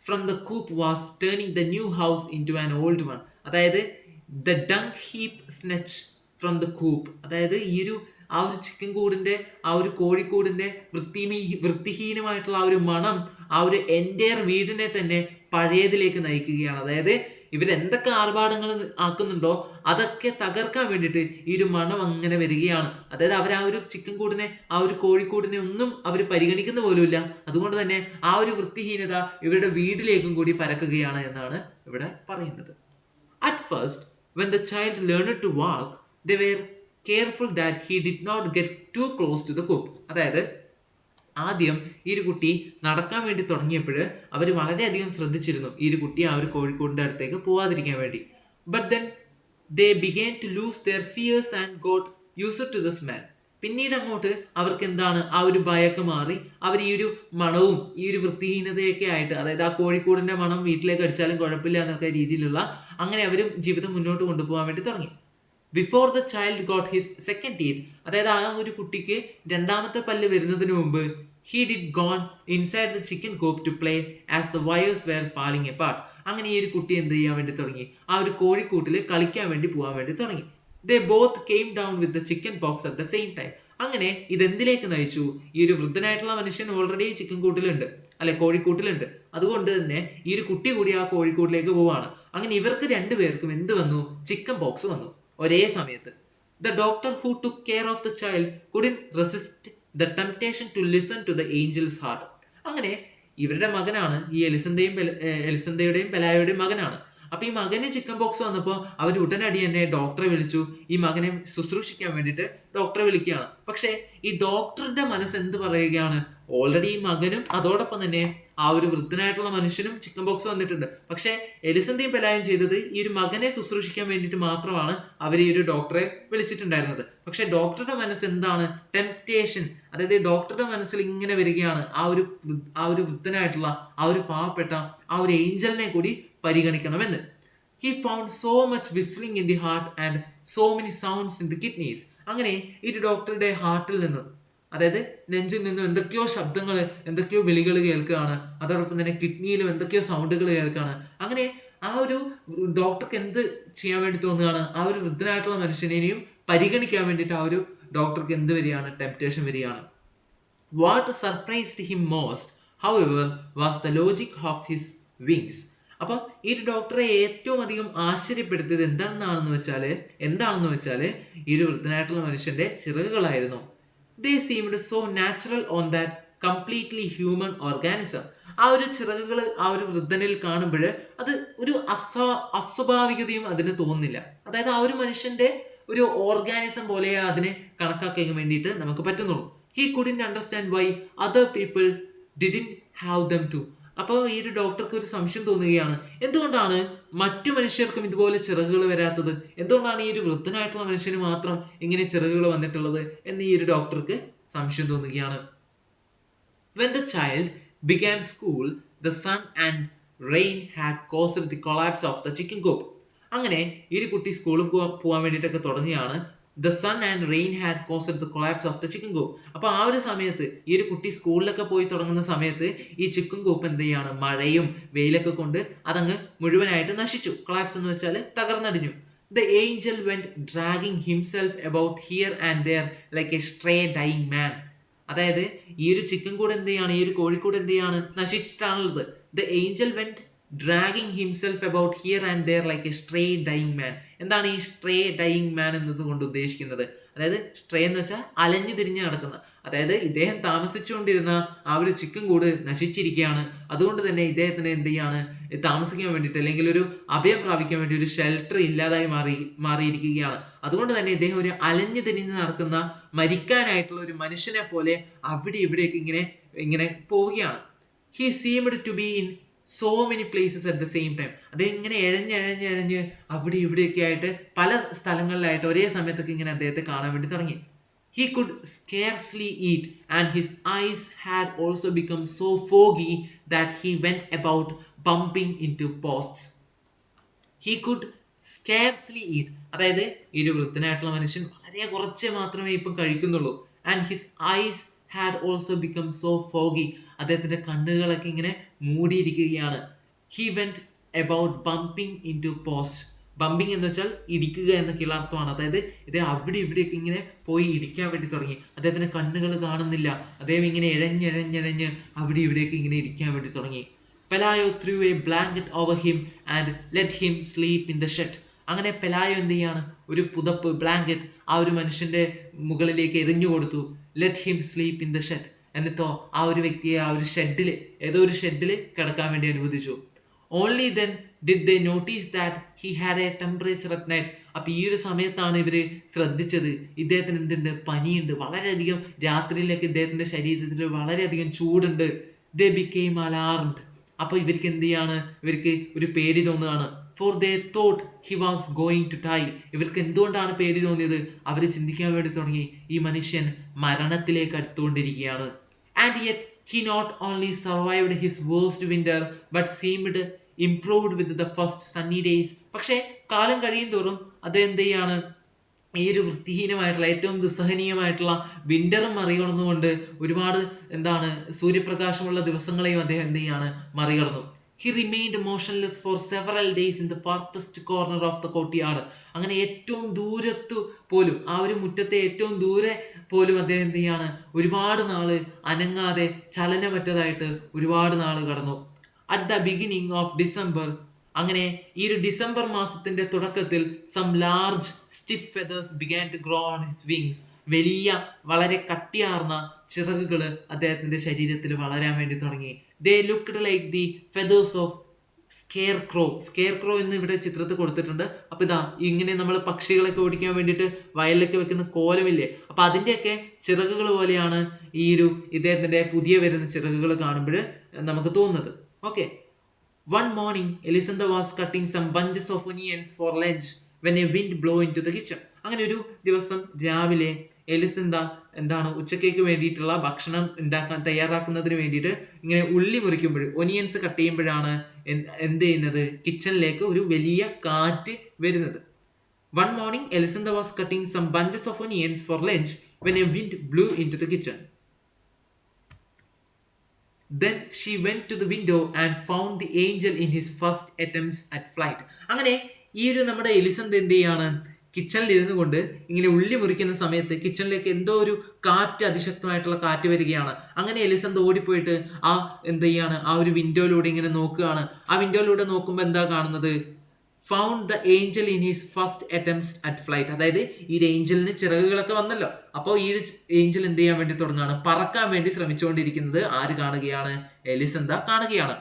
from the coop was turning the new house into an old one. അതായത് the dung heap stench from the coop, അതായത് ഈ ഒരു ആ ഒരു ചിക്കൻ കൂടിന്റെ ആ ഒരു കോഴിക്കൂടിന്റെ വൃത്തിഹീനമായിട്ടുള്ള ആ ഒരു മണം ആ ഒരു എൻ്റയർ വീടിനെ തന്നെ പഴയതിലേക്ക് നയിക്കുകയാണ്. അതായത് ഇവരെന്തൊക്കെ ആർഭാടങ്ങൾ ആക്കുന്നുണ്ടോ അതൊക്കെ തകർക്കാൻ വേണ്ടിയിട്ട് ഈ ഒരു മണം അങ്ങനെ വരികയാണ്. അതായത് അവർ ആ ഒരു ചിക്കൻ കൂടിനെ ആ ഒരു കോഴിക്കൂടിനെ ഒന്നും അവർ പരിഗണിക്കുന്ന പോലുമില്ല. അതുകൊണ്ട് തന്നെ ആ ഒരു വൃത്തിഹീനത ഇവരുടെ വീട്ടിലേക്കും കൂടി പരക്കുകയാണ് എന്നാണ് ഇവിടെ പറയുന്നത്. At first when the child learned to walk, they were careful that he did not get too close to the coop. അതായത് ആദ്യം ഈ ഒരു കുട്ടി നടക്കാൻ വേണ്ടി തുടങ്ങിയപ്പോൾ അവർ വളരെയധികം ശ്രദ്ധിച്ചിരുന്നു ഈ ഒരു കുട്ടി ആ ഒരു കോഴിക്കോടിൻ്റെ അടുത്തേക്ക് പോവാതിരിക്കാൻ വേണ്ടി. But then they began to lose their fears and got used to the smell. പിന്നീട് അങ്ങോട്ട് അവർക്ക് എന്താണ്, ആ ഒരു ഭയമൊക്കെ മാറി അവർ ഈ ഒരു മണവും ഈ ഒരു വൃത്തിഹീനതയൊക്കെ ആയിട്ട്, അതായത് ആ കോഴിക്കോടിൻ്റെ മണം വീട്ടിലേക്ക് അടിച്ചാലും കുഴപ്പമില്ല എന്നൊക്കെ രീതിയിലുള്ള അങ്ങനെ അവരും ജീവിതം മുന്നോട്ട് കൊണ്ടുപോകാൻ വേണ്ടി തുടങ്ങി. Before the child got his second teeth, അതായത് ആ ഒരു കുട്ടിക്ക് രണ്ടാമത്തെ പല്ല് വരുന്നതിന് മുമ്പ് he did gone inside the chicken coop to play as the wires were falling apart. അങ്ങനെ ഈ ഒരു കുട്ടി എന്ത് ചെയ്യാൻ വേണ്ടി തുടങ്ങി, ആ ഒരു കോഴിക്കൂട്ടിൽ കളിക്കാൻ വേണ്ടി പോകാൻ വേണ്ടി തുടങ്ങി. They both came down with the chicken pox at the same time. അങ്ങനെ ഇതെന്തിലേക്ക് നയിച്ചു, ഈ ഒരു വൃദ്ധനായിട്ടുള്ള മനുഷ്യൻ ഓൾറെഡി ചിക്കൻ കൂട്ടിലുണ്ട്, അല്ലെ കോഴിക്കൂട്ടിലുണ്ട്. അതുകൊണ്ട് തന്നെ ഈ ഒരു കുട്ടി കൂടി ആ കോഴിക്കൂട്ടിലേക്ക് പോവാണ്. അങ്ങനെ ഇവർക്ക് രണ്ടുപേർക്കും എന്ത് വന്നു, ചിക്കൻ പോക്സ് വന്നു ഒരേ സമയത്ത്. The doctor who took care of the child couldn't resist the temptation to listen to the angel's heart. അങ്ങനെ ഇവരുടെ മകനാണ് ഈ എലിസന്ധയുടെയും പെലായോയുടെയും മകനാണ്. അപ്പൊ ഈ മകന് ചിക്കൻ പോക്സ് വന്നപ്പോൾ അവർ ഉടനടി തന്നെ ഡോക്ടറെ വിളിച്ചു. ഈ മകനെ ശുശ്രൂഷിക്കാൻ വേണ്ടിയിട്ട് ഡോക്ടറെ വിളിക്കുകയാണ്. പക്ഷേ ഈ ഡോക്ടറുടെ മനസ്സ് എന്ത് പറയുകയാണ്, ഓൾറെഡി ഈ മകനും അതോടൊപ്പം തന്നെ ആ ഒരു വൃദ്ധനായിട്ടുള്ള മനുഷ്യനും ചിക്കൻ പോക്സ് വന്നിട്ടുണ്ട്. പക്ഷേ എലിസന്ധയും പെലായും ചെയ്തത് ഈ ഒരു മകനെ ശുശ്രൂഷിക്കാൻ വേണ്ടിയിട്ട് മാത്രമാണ് അവർ ഈ ഒരു ഡോക്ടറെ വിളിച്ചിട്ടുണ്ടായിരുന്നത്. പക്ഷെ ഡോക്ടറുടെ മനസ്സ് എന്താണ്, ടെംപ്റ്റേഷൻ, അതായത് ഡോക്ടറുടെ മനസ്സിൽ ഇങ്ങനെ വരികയാണ്, ആ ഒരു വൃദ്ധനായിട്ടുള്ള ആ ഒരു പാവപ്പെട്ട ആ ഒരു ഏഞ്ചലിനെ കൂടി പരിഗണിക്കണമെന്ന്. He found so much whistling in the heart and so many sounds in the kidneys. അങ്ങനെ ഈ ഡോക്ടറുടെ ഹാർട്ടിൽ നിന്നും, അതായത് നെഞ്ചിൽ നിന്നും എന്തൊക്കെയോ ശബ്ദങ്ങൾ, എന്തൊക്കെയോ വിളികൾ കേൾക്കുകയാണ്. അതോടൊപ്പം തന്നെ കിഡ്നിയിലും എന്തൊക്കെയോ സൗണ്ടുകൾ കേൾക്കുകയാണ്. അങ്ങനെ ആ ഒരു ഡോക്ടർക്ക് എന്ത് ചെയ്യാൻ വേണ്ടി തോന്നുകയാണ്, ആ ഒരു വൃദ്ധനായിട്ടുള്ള മനുഷ്യനെയും പരിഗണിക്കാൻ വേണ്ടിയിട്ട് ആ ഒരു ഡോക്ടർക്ക് എന്ത് വരികയാണ്, ടെംപ്റ്റേഷൻ വരികയാണ്. What surprised him most however was the logic of his wings. അപ്പം ഈ ഒരു ഡോക്ടറെ ഏറ്റവും അധികം ആശ്ചര്യപ്പെടുത്തിയത് എന്താണെന്ന് വെച്ചാൽ ഈ ഒരു വൃദ്ധനായിട്ടുള്ള മനുഷ്യന്റെ ചിറകുകളായിരുന്നു. They seemed so natural on that completely human organism. ആ ഒരു ചിറകുകൾ ആ ഒരു വൃദ്ധനിൽ കാണുമ്പോൾ അത് ഒരു അസ്വാഭാവികതയും അതിന് തോന്നുന്നില്ല. അതായത് ആ ഒരു മനുഷ്യന്റെ ഒരു ഓർഗാനിസം പോലെ അതിനെ കണക്കാക്കാൻ വേണ്ടിയിട്ട് നമുക്ക് പറ്റുന്നുള്ളൂ. He couldn't understand why other people didn't have them too. അപ്പോൾ ഈ ഒരു ഡോക്ടർക്ക് ഒരു സംശയം തോന്നുകയാണ്, എന്തുകൊണ്ടാണ് മറ്റു മനുഷ്യർക്കും ഇതുപോലെ ചിറകുകൾ വരാത്തത്, എന്തുകൊണ്ടാണ് ഈ ഒരു വൃദ്ധനായിട്ടുള്ള മനുഷ്യന് മാത്രം ഇങ്ങനെ ചിറകുകൾ വന്നിട്ടുള്ളത് എന്ന് ഈ ഒരു ഡോക്ടർക്ക് സംശയം തോന്നുകയാണ്. When the child began school, the sun and rain had caused the collapse of the chicken coop. അങ്ങനെ ഈ ഒരു കുട്ടി സ്കൂളിൽ പോകാൻ വേണ്ടിയിട്ടൊക്കെ തുടങ്ങിയാണ്. The sun and rain had caused the collapse of the chicken coop. അപ്പോൾ ആ ഒരു സമയത്ത് ഈ ഒരു കുട്ടി സ്കൂളിലൊക്കെ പോയി തുടങ്ങുന്ന സമയത്ത് ഈ ചിക്കൻ കൂപ്പ് എന്ത് ചെയ്യാണ്, മഴയും വെയിലൊക്കെ കൊണ്ട് അതങ്ങ് മുഴുവനായിട്ട് നശിച്ചു. കൊളാപ്സ് എന്ന് വെച്ചാൽ തകർന്നടിഞ്ഞു. The angel went dragging himself about here and there like a stray dying man. അതായത് ഈ ഒരു ചിക്കൻ കൂടെ എന്ത് ചെയ്യാണ്, ഈ ഒരു കോഴിക്കൂട് എന്ത് ചെയ്യാണ്, നശിച്ചിട്ടാണുള്ളത്. The angel went dragging himself about here and there like a stray dying man. എന്താണ് ഈ stray dying man എന്നതുകൊണ്ട് ഉദ്ദേശിക്കുന്നത്? അതായത് സ്ട്രേ എന്ന് വെച്ചാൽ അലഞ്ഞു തിരിഞ്ഞ് നടക്കുന്ന, അതായത് ഇദ്ദേഹം താമസിച്ചുകൊണ്ടിരുന്ന ആ ഒരു ചിക്കൻ കൂട് നശിച്ചിരിക്കുകയാണ്. അതുകൊണ്ട് തന്നെ ഇദ്ദേഹത്തിന് എന്ത് ചെയ്യാണ്, താമസിക്കാൻ വേണ്ടിയിട്ട് അല്ലെങ്കിൽ ഒരു അഭയം പ്രാപിക്കാൻ വേണ്ടി ഒരു ഷെൽട്ടർ ഇല്ലാതായി മാറിയിരിക്കുകയാണ്. അതുകൊണ്ട് തന്നെ ഇദ്ദേഹം ഒരു അലഞ്ഞു തിരിഞ്ഞ് നടക്കുന്ന മരിക്കാനായിട്ടുള്ള ഒരു മനുഷ്യനെ പോലെ അവിടെ ഇവിടേക്ക് ഇങ്ങനെ പോവുകയാണ്. He seemed to be in so many places at the same time. അദ്ദേഹം ഇങ്ങനെ എഴഞ്ഞ് അവിടെ ഇവിടെയൊക്കെ ആയിട്ട് പല സ്ഥലങ്ങളിലായിട്ട് ഒരേ സമയത്തൊക്കെ ഇങ്ങനെ അദ്ദേഹത്തെ കാണാൻ വേണ്ടി തുടങ്ങി. He could scarcely eat and his eyes had also become so foggy that he went about bumping into posts. He could scarcely eat. അതായത് ഈ ഒരു വൃദ്ധനായിട്ടുള്ള മനുഷ്യൻ വളരെ കുറച്ച് മാത്രമേ ഇപ്പം കഴിക്കുന്നുള്ളൂ. And his eyes had also become so foggy. അദ്ദേഹത്തിൻ്റെ കണ്ണുകളൊക്കെ ഇങ്ങനെ മൂടിയിരിക്കുകയാണ്. He went about bumping into posts. ബമ്പിങ് എന്ന് വെച്ചാൽ ഇടിക്കുക എന്നൊക്കെയുള്ള അർത്ഥമാണ്. അതായത് ഇദ്ദേഹം അവിടെ ഇവിടെയൊക്കെ ഇങ്ങനെ പോയി ഇടിക്കാൻ വേണ്ടി തുടങ്ങി. അദ്ദേഹത്തിന് കണ്ണുകൾ കാണുന്നില്ല. അദ്ദേഹം ഇങ്ങനെ എഴഞ്ഞ് അവിടെ ഇവിടേക്ക് ഇങ്ങനെ ഇരിക്കാൻ വേണ്ടി തുടങ്ങി. Pelayo threw a blanket over him and let him sleep in the shed. അങ്ങനെ പെലായോ എന്ത് ചെയ്യാണ്, ഒരു പുതപ്പ് ബ്ലാങ്കറ്റ് ആ ഒരു മനുഷ്യൻ്റെ മുകളിലേക്ക് എറിഞ്ഞു കൊടുത്തു. Let him sleep in the shed. എന്നിട്ടോ ആ ഒരു വ്യക്തിയെ ആ ഒരു ഷെഡിൽ, ഏതോ ഒരു ഷെഡിൽ കിടക്കാൻ വേണ്ടി അനുവദിച്ചു. Only then did they notice that he had A temperature at night. അപ്പോൾ ഈ ഒരു സമയത്താണ് ഇവർ ശ്രദ്ധിച്ചത് ഇദ്ദേഹത്തിന് എന്തുണ്ട്, പനിയുണ്ട്, വളരെയധികം രാത്രിയിലേക്ക് ഇദ്ദേഹത്തിൻ്റെ ശരീരത്തിൽ വളരെയധികം ചൂടുണ്ട്. They became alarmed. അപ്പോൾ ഇവർക്ക് എന്ത് ചെയ്യാണ്, ഇവർക്ക് ഒരു പേടി തോന്നുകയാണ്. For they thought he was going to die. ഇവർക്ക് എന്തുകൊണ്ടാണ് പേടി തോന്നിയത്, അവർ ചിന്തിക്കാൻ വേണ്ടി തുടങ്ങി ഈ മനുഷ്യൻ മരണത്തിലേക്ക് അടുത്തുകൊണ്ടിരിക്കുകയാണ്. And yet he not only survived his worst winter but seemed improved with the first sunny days. പക്ഷേ കാലം കഴിയും തോറും അദ്ദേഹം എന്ത് ചെയ്യാണ്, ഈ ഒരു വൃത്തിഹീനമായിട്ടുള്ള ഏറ്റവും ദുസ്സഹനീയമായിട്ടുള്ള വിൻ്ററും മറികടന്നുകൊണ്ട് ഒരുപാട് സൂര്യപ്രകാശമുള്ള ദിവസങ്ങളെയും അദ്ദേഹം എന്ത് ചെയ്യാണ്, മറികടന്നു. He remained motionless for several days in the farthest corner of the courtyard. അങ്ങനെ ഏറ്റവും ദൂരത്തു പോലും, ആ ഒരു മുറ്റത്തെ ഏറ്റവും ദൂരെ പോലും അദ്ദേഹം എന്ത് ചെയ്യാണ്, ഒരുപാട് നാള് അനങ്ങാതെ ചലനമറ്റതായിട്ട് ഒരുപാട് നാള് കടന്നു. At the beginning of December, അങ്ങനെ ഈ ഒരു ഡിസംബർ മാസത്തിന്റെ തുടക്കത്തിൽ some large stiff feathers began to grow on his wings. വലിയ വളരെ കട്ടിയാർന്ന ചിറകുകൾ അദ്ദേഹത്തിന്റെ ശരീരത്തിൽ വളരാൻ വേണ്ടി തുടങ്ങി. They looked like the feathers of scarecrow എന്ന് ഇവിടെ ചിത്രത്തിൽ കൊടുത്തിട്ടുണ്ട്. അപ്പോൾ ഇതാ ഇങ്ങനെ നമ്മൾ പക്ഷികളൊക്കെ ഓടിക്കാൻ വേണ്ടിയിട്ട് വയലിലൊക്കെ വെക്കുന്ന കോലമില്ലേ, അപ്പോൾ അതിൻ്റെയൊക്കെ ചിറകുകൾ പോലെയാണ് ഈ ഒരു ഇദ്ദേഹത്തിൻ്റെ പുതിയ വരുന്ന ചിറകുകൾ കാണുമ്പോൾ നമുക്ക് തോന്നുന്നത്. Okay. One morning Elisenda was cutting some bunches of onions for lunch when a wind blow into the kitchen. അങ്ങനെ ഒരു ദിവസം രാവിലെ എലിസന്ത ഉച്ചക്കേക്ക് വേണ്ടിയിട്ടുള്ള ഭക്ഷണം തയ്യാറാക്കുന്നതിന് വേണ്ടിയിട്ട് ഇങ്ങനെ ഉള്ളി മുറിക്കുമ്പോൾ, ഒനിയൻസ് കട്ട് ചെയ്യുമ്പോഴാണ് എന്ത് ചെയ്യുന്നത്, കിച്ചണിലേക്ക് ഒരു വലിയ കാറ്റ് വരുന്നത്. One morning Elisenda was cutting some bunches of onions for lunch when a wind blew into the kitchen. Then she went to the window and found the angel in his first attempts at flight. അങ്ങനെ ഈ ഒരു നമ്മുടെ എലിസന്ത എന്ത് ചെയ്യാണ്, കിച്ചണിൽ ഇരുന്നു കൊണ്ട് ഇങ്ങനെ ഉള്ളി മുറിക്കുന്ന സമയത്ത് കിച്ചണിലേക്ക് എന്തോ ഒരു കാറ്റ്, അതിശക്തമായിട്ടുള്ള കാറ്റ് വരികയാണ്. അങ്ങനെ എലിസന്ത ഓടിപ്പോയിട്ട് എന്ത് ചെയ്യാണ്, ആ ഒരു വിൻഡോയിലൂടെ ഇങ്ങനെ നോക്കുകയാണ്. ആ വിൻഡോയിലൂടെ നോക്കുമ്പോൾ എന്താ കാണുന്നത്, found the Angel in his first attempts at flight. അതായത് ഈ ഏഞ്ചലിന് ചിറകുകളൊക്കെ വന്നല്ലോ, അപ്പോൾ ഈ ഏഞ്ചൽ എന്ത് ചെയ്യാൻ വേണ്ടി തുടങ്ങുകയാണ്, പറക്കാൻ വേണ്ടി ശ്രമിച്ചുകൊണ്ടിരിക്കുന്നത് ആര് കാണുകയാണ്, എലിസന്ത കാണുകയാണ്.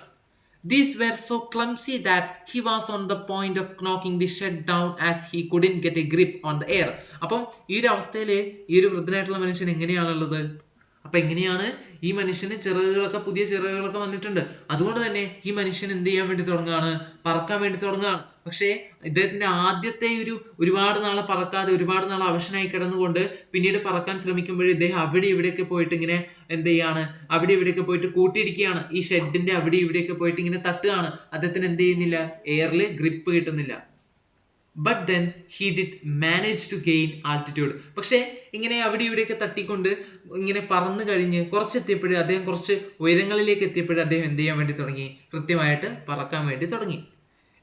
These were so clumsy that he was on the point of knocking the shed down as he couldn't get a grip on the air. അപ്പം ഈ ഒരു അവസ്ഥയിൽ ഈ ഒരു വൃദ്ധനായിട്ടുള്ള മനുഷ്യൻ എങ്ങനെയാണുള്ളത്, അപ്പം എങ്ങനെയാണ് ഈ മനുഷ്യന് പുതിയ ചിറകുകളൊക്കെ വന്നിട്ടുണ്ട്. അതുകൊണ്ട് തന്നെ ഈ മനുഷ്യൻ എന്ത് ചെയ്യാൻ വേണ്ടി തുടങ്ങുകയാണ്, പറക്കാൻ വേണ്ടി തുടങ്ങുകയാണ്. പക്ഷേ ഇദ്ദേഹത്തിന്റെ ആദ്യത്തെ ഒരുപാട് നാളെ പറക്കാതെ ഒരുപാട് നാൾ അവശനായി കിടന്നുകൊണ്ട് പിന്നീട് പറക്കാൻ ശ്രമിക്കുമ്പോൾ ഇദ്ദേഹം അവിടെ ഇവിടെയൊക്കെ പോയിട്ട് ഇങ്ങനെ എന്ത് ചെയ്യാണ്, അവിടെ ഇവിടെയൊക്കെ പോയിട്ട് കൂട്ടിയിടിക്കുകയാണ്. ഈ ഷെഡിന്റെ അവിടെ ഇവിടെയൊക്കെ പോയിട്ട് ഇങ്ങനെ തട്ടുകയാണ്. അദ്ദേഹത്തിന് എന്ത് ചെയ്യുന്നില്ല, എയറിൽ ഗ്രിപ്പ് കിട്ടുന്നില്ല. But then he did manage to gain altitude. പക്ഷേ ഇങ്ങനെ അവിടെ ഇവിടെയൊക്കെ തട്ടിക്കൊണ്ട് ഇങ്ങനെ പറന്നു കഴിഞ്ഞ് കുറച്ചെത്തിയപ്പോഴും അദ്ദേഹം കുറച്ച് ഉയരങ്ങളിലേക്ക് എത്തിയപ്പോഴും അദ്ദേഹം എന്ത് ചെയ്യാൻ വേണ്ടി തുടങ്ങി, കൃത്യമായിട്ട് പറക്കാൻ വേണ്ടി തുടങ്ങി.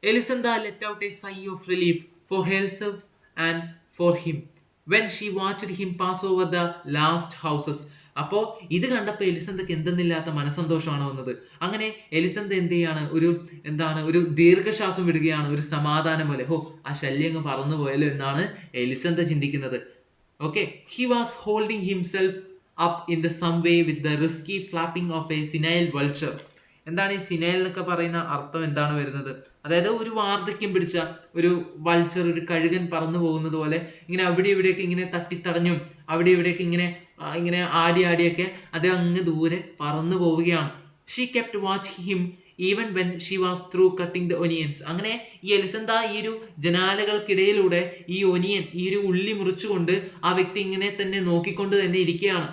എലിസന്ത let out a sigh of relief for herself and for him when she watched him pass over the last houses. അപ്പോൾ ഇത് കണ്ടപ്പോൾ എലിസന്തക്ക് എന്തെന്നില്ലാത്ത മനസ്സന്തോഷമാണ് വന്നത്. അങ്ങനെ എലിസന്ത എന്ത് ചെയ്യാണ്, ഒരു ദീർഘശ്വാസം വിടുകയാണ്, ഒരു സമാധാനം പോലെ. ആ ശല്യം അങ്ങ് പറന്നു പോയല്ലോ എന്നാണ് എലിസന്ത ചിന്തിക്കുന്നത്. Okay, he was holding himself up in the some way with the risky flapping of a senile vulture. എന്താണ് ഈ സിനൈൽ എന്നൊക്കെ പറയുന്ന അർത്ഥം എന്താണ് വരുന്നത്? അതായത് ഒരു വാർദ്ധക്യം പിടിച്ച ഒരു വൾച്ചർ, ഒരു കഴുകൻ പറന്നു പോകുന്നത് പോലെ ഇങ്ങനെ അവിടെ ഇവിടെയൊക്കെ ഇങ്ങനെ തട്ടിത്തടഞ്ഞും അവിടെ ഇവിടെയൊക്കെ ഇങ്ങനെ ഇങ്ങനെ ആടിയൊക്കെ അത് അങ്ങ് ദൂരെ പറന്നു പോവുകയാണ്. She kept watch him even when she was through cutting the onions. അങ്ങനെ ഈ എലിസന്ത ഈ ഒരു ജനാലകൾക്കിടയിലൂടെ ഈ ഒനിയൻ, ഈ ഒരു ഉള്ളി മുറിച്ചുകൊണ്ട് ആ വ്യക്തി ഇങ്ങനെ തന്നെ നോക്കിക്കൊണ്ട് തന്നെ ഇരിക്കുകയാണ്.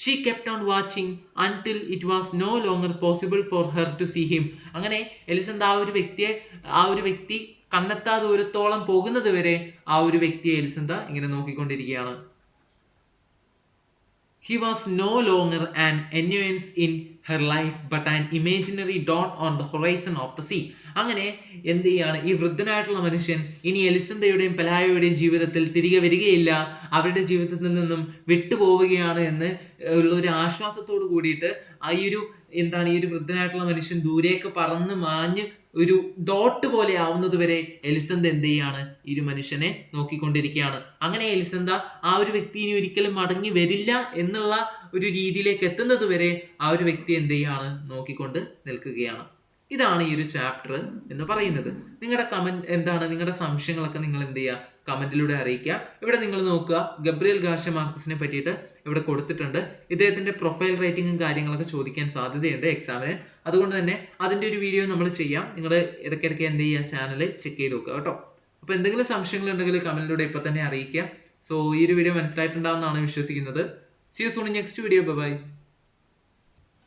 She kept on watching until it was no longer possible for her to see him. അങ്ങനെ എലിസന്ത ആ ഒരു വ്യക്തി കണ്ണെത്താ ദൂരത്തോളം പോകുന്നത് വരെ ആ ഒരു വ്യക്തിയെ എലിസന്ത ഇങ്ങനെ നോക്കിക്കൊണ്ടിരിക്കുകയാണ്. He was no longer an annoyance in her life but an imaginary dot on the horizon of the sea. അങ്ങനെ എന്ത് ചെയ്യാണ് ഈ വൃദ്ധനായിട്ടുള്ള മനുഷ്യൻ ഇനി എലിസന്തയുടെയും പെലായോയുടെയും ജീവിതത്തിൽ തിരികെ വരികയില്ല, അവരുടെ ജീവിതത്തിൽ നിന്നും വിട്ടുപോവുകയാണ് എന്ന് ഉള്ള ഒരു ആശ്വാസത്തോട് കൂടിയിട്ട് ഈ ഒരു വൃദ്ധനായിട്ടുള്ള മനുഷ്യൻ ദൂരേക്ക് പറന്ന് മാഞ്ഞ് ഒരു ഡോട്ട് പോലെ ആവുന്നത് വരെ എലിസന്ത എന്ത് ചെയ്യാണ് ഈ ഒരു മനുഷ്യനെ നോക്കിക്കൊണ്ടിരിക്കുകയാണ്. അങ്ങനെ എലിസന്ത ആ ഒരു വ്യക്തി ഇനി ഒരിക്കലും മടങ്ങി വരില്ല എന്നുള്ള ഒരു രീതിയിലേക്ക് എത്തുന്നത് വരെ ആ ഒരു വ്യക്തി എന്ത് ചെയ്യാണ് നോക്കിക്കൊണ്ട് നിൽക്കുകയാണ്. ഇതാണ് ഈ ഒരു ചാപ്റ്റർ എന്ന് പറയുന്നത്. നിങ്ങളുടെ കമന്റ് എന്താണ്, നിങ്ങളുടെ സംശയങ്ങളൊക്കെ നിങ്ങൾ എന്ത് ചെയ്യുക, കമന്റിലൂടെ അറിയിക്കുക. ഇവിടെ നിങ്ങൾ നോക്കുക, ഗബ്രിയേൽ ഗാർഷ്യ മാർക്കസിനെ പറ്റിയിട്ട് ഇവിടെ കൊടുത്തിട്ടുണ്ട്. ഇദ്ദേഹത്തിന്റെ പ്രൊഫൈൽ റേറ്റിംഗും കാര്യങ്ങളൊക്കെ ചോദിക്കാൻ സാധ്യതയുണ്ട് എക്സാമിന്. അതുകൊണ്ട് തന്നെ അതിന്റെ ഒരു വീഡിയോ നമ്മൾ ചെയ്യാം. നിങ്ങൾ ഇടയ്ക്കിടയ്ക്ക് എന്ത് ചെയ്യുക, ചാനൽ ചെക്ക് ചെയ്ത് നോക്കുക കേട്ടോ. അപ്പോൾ എന്തെങ്കിലും സംശയങ്ങൾ ഉണ്ടെങ്കിൽ കമന്റിലൂടെ ഇപ്പൊ തന്നെ അറിയിക്കുക. സോ ഈ ഒരു വീഡിയോ മനസ്സിലായിട്ടുണ്ടാവുമെന്നാണ് വിശ്വസിക്കുന്നത്. See you soon in next video. Bye bye.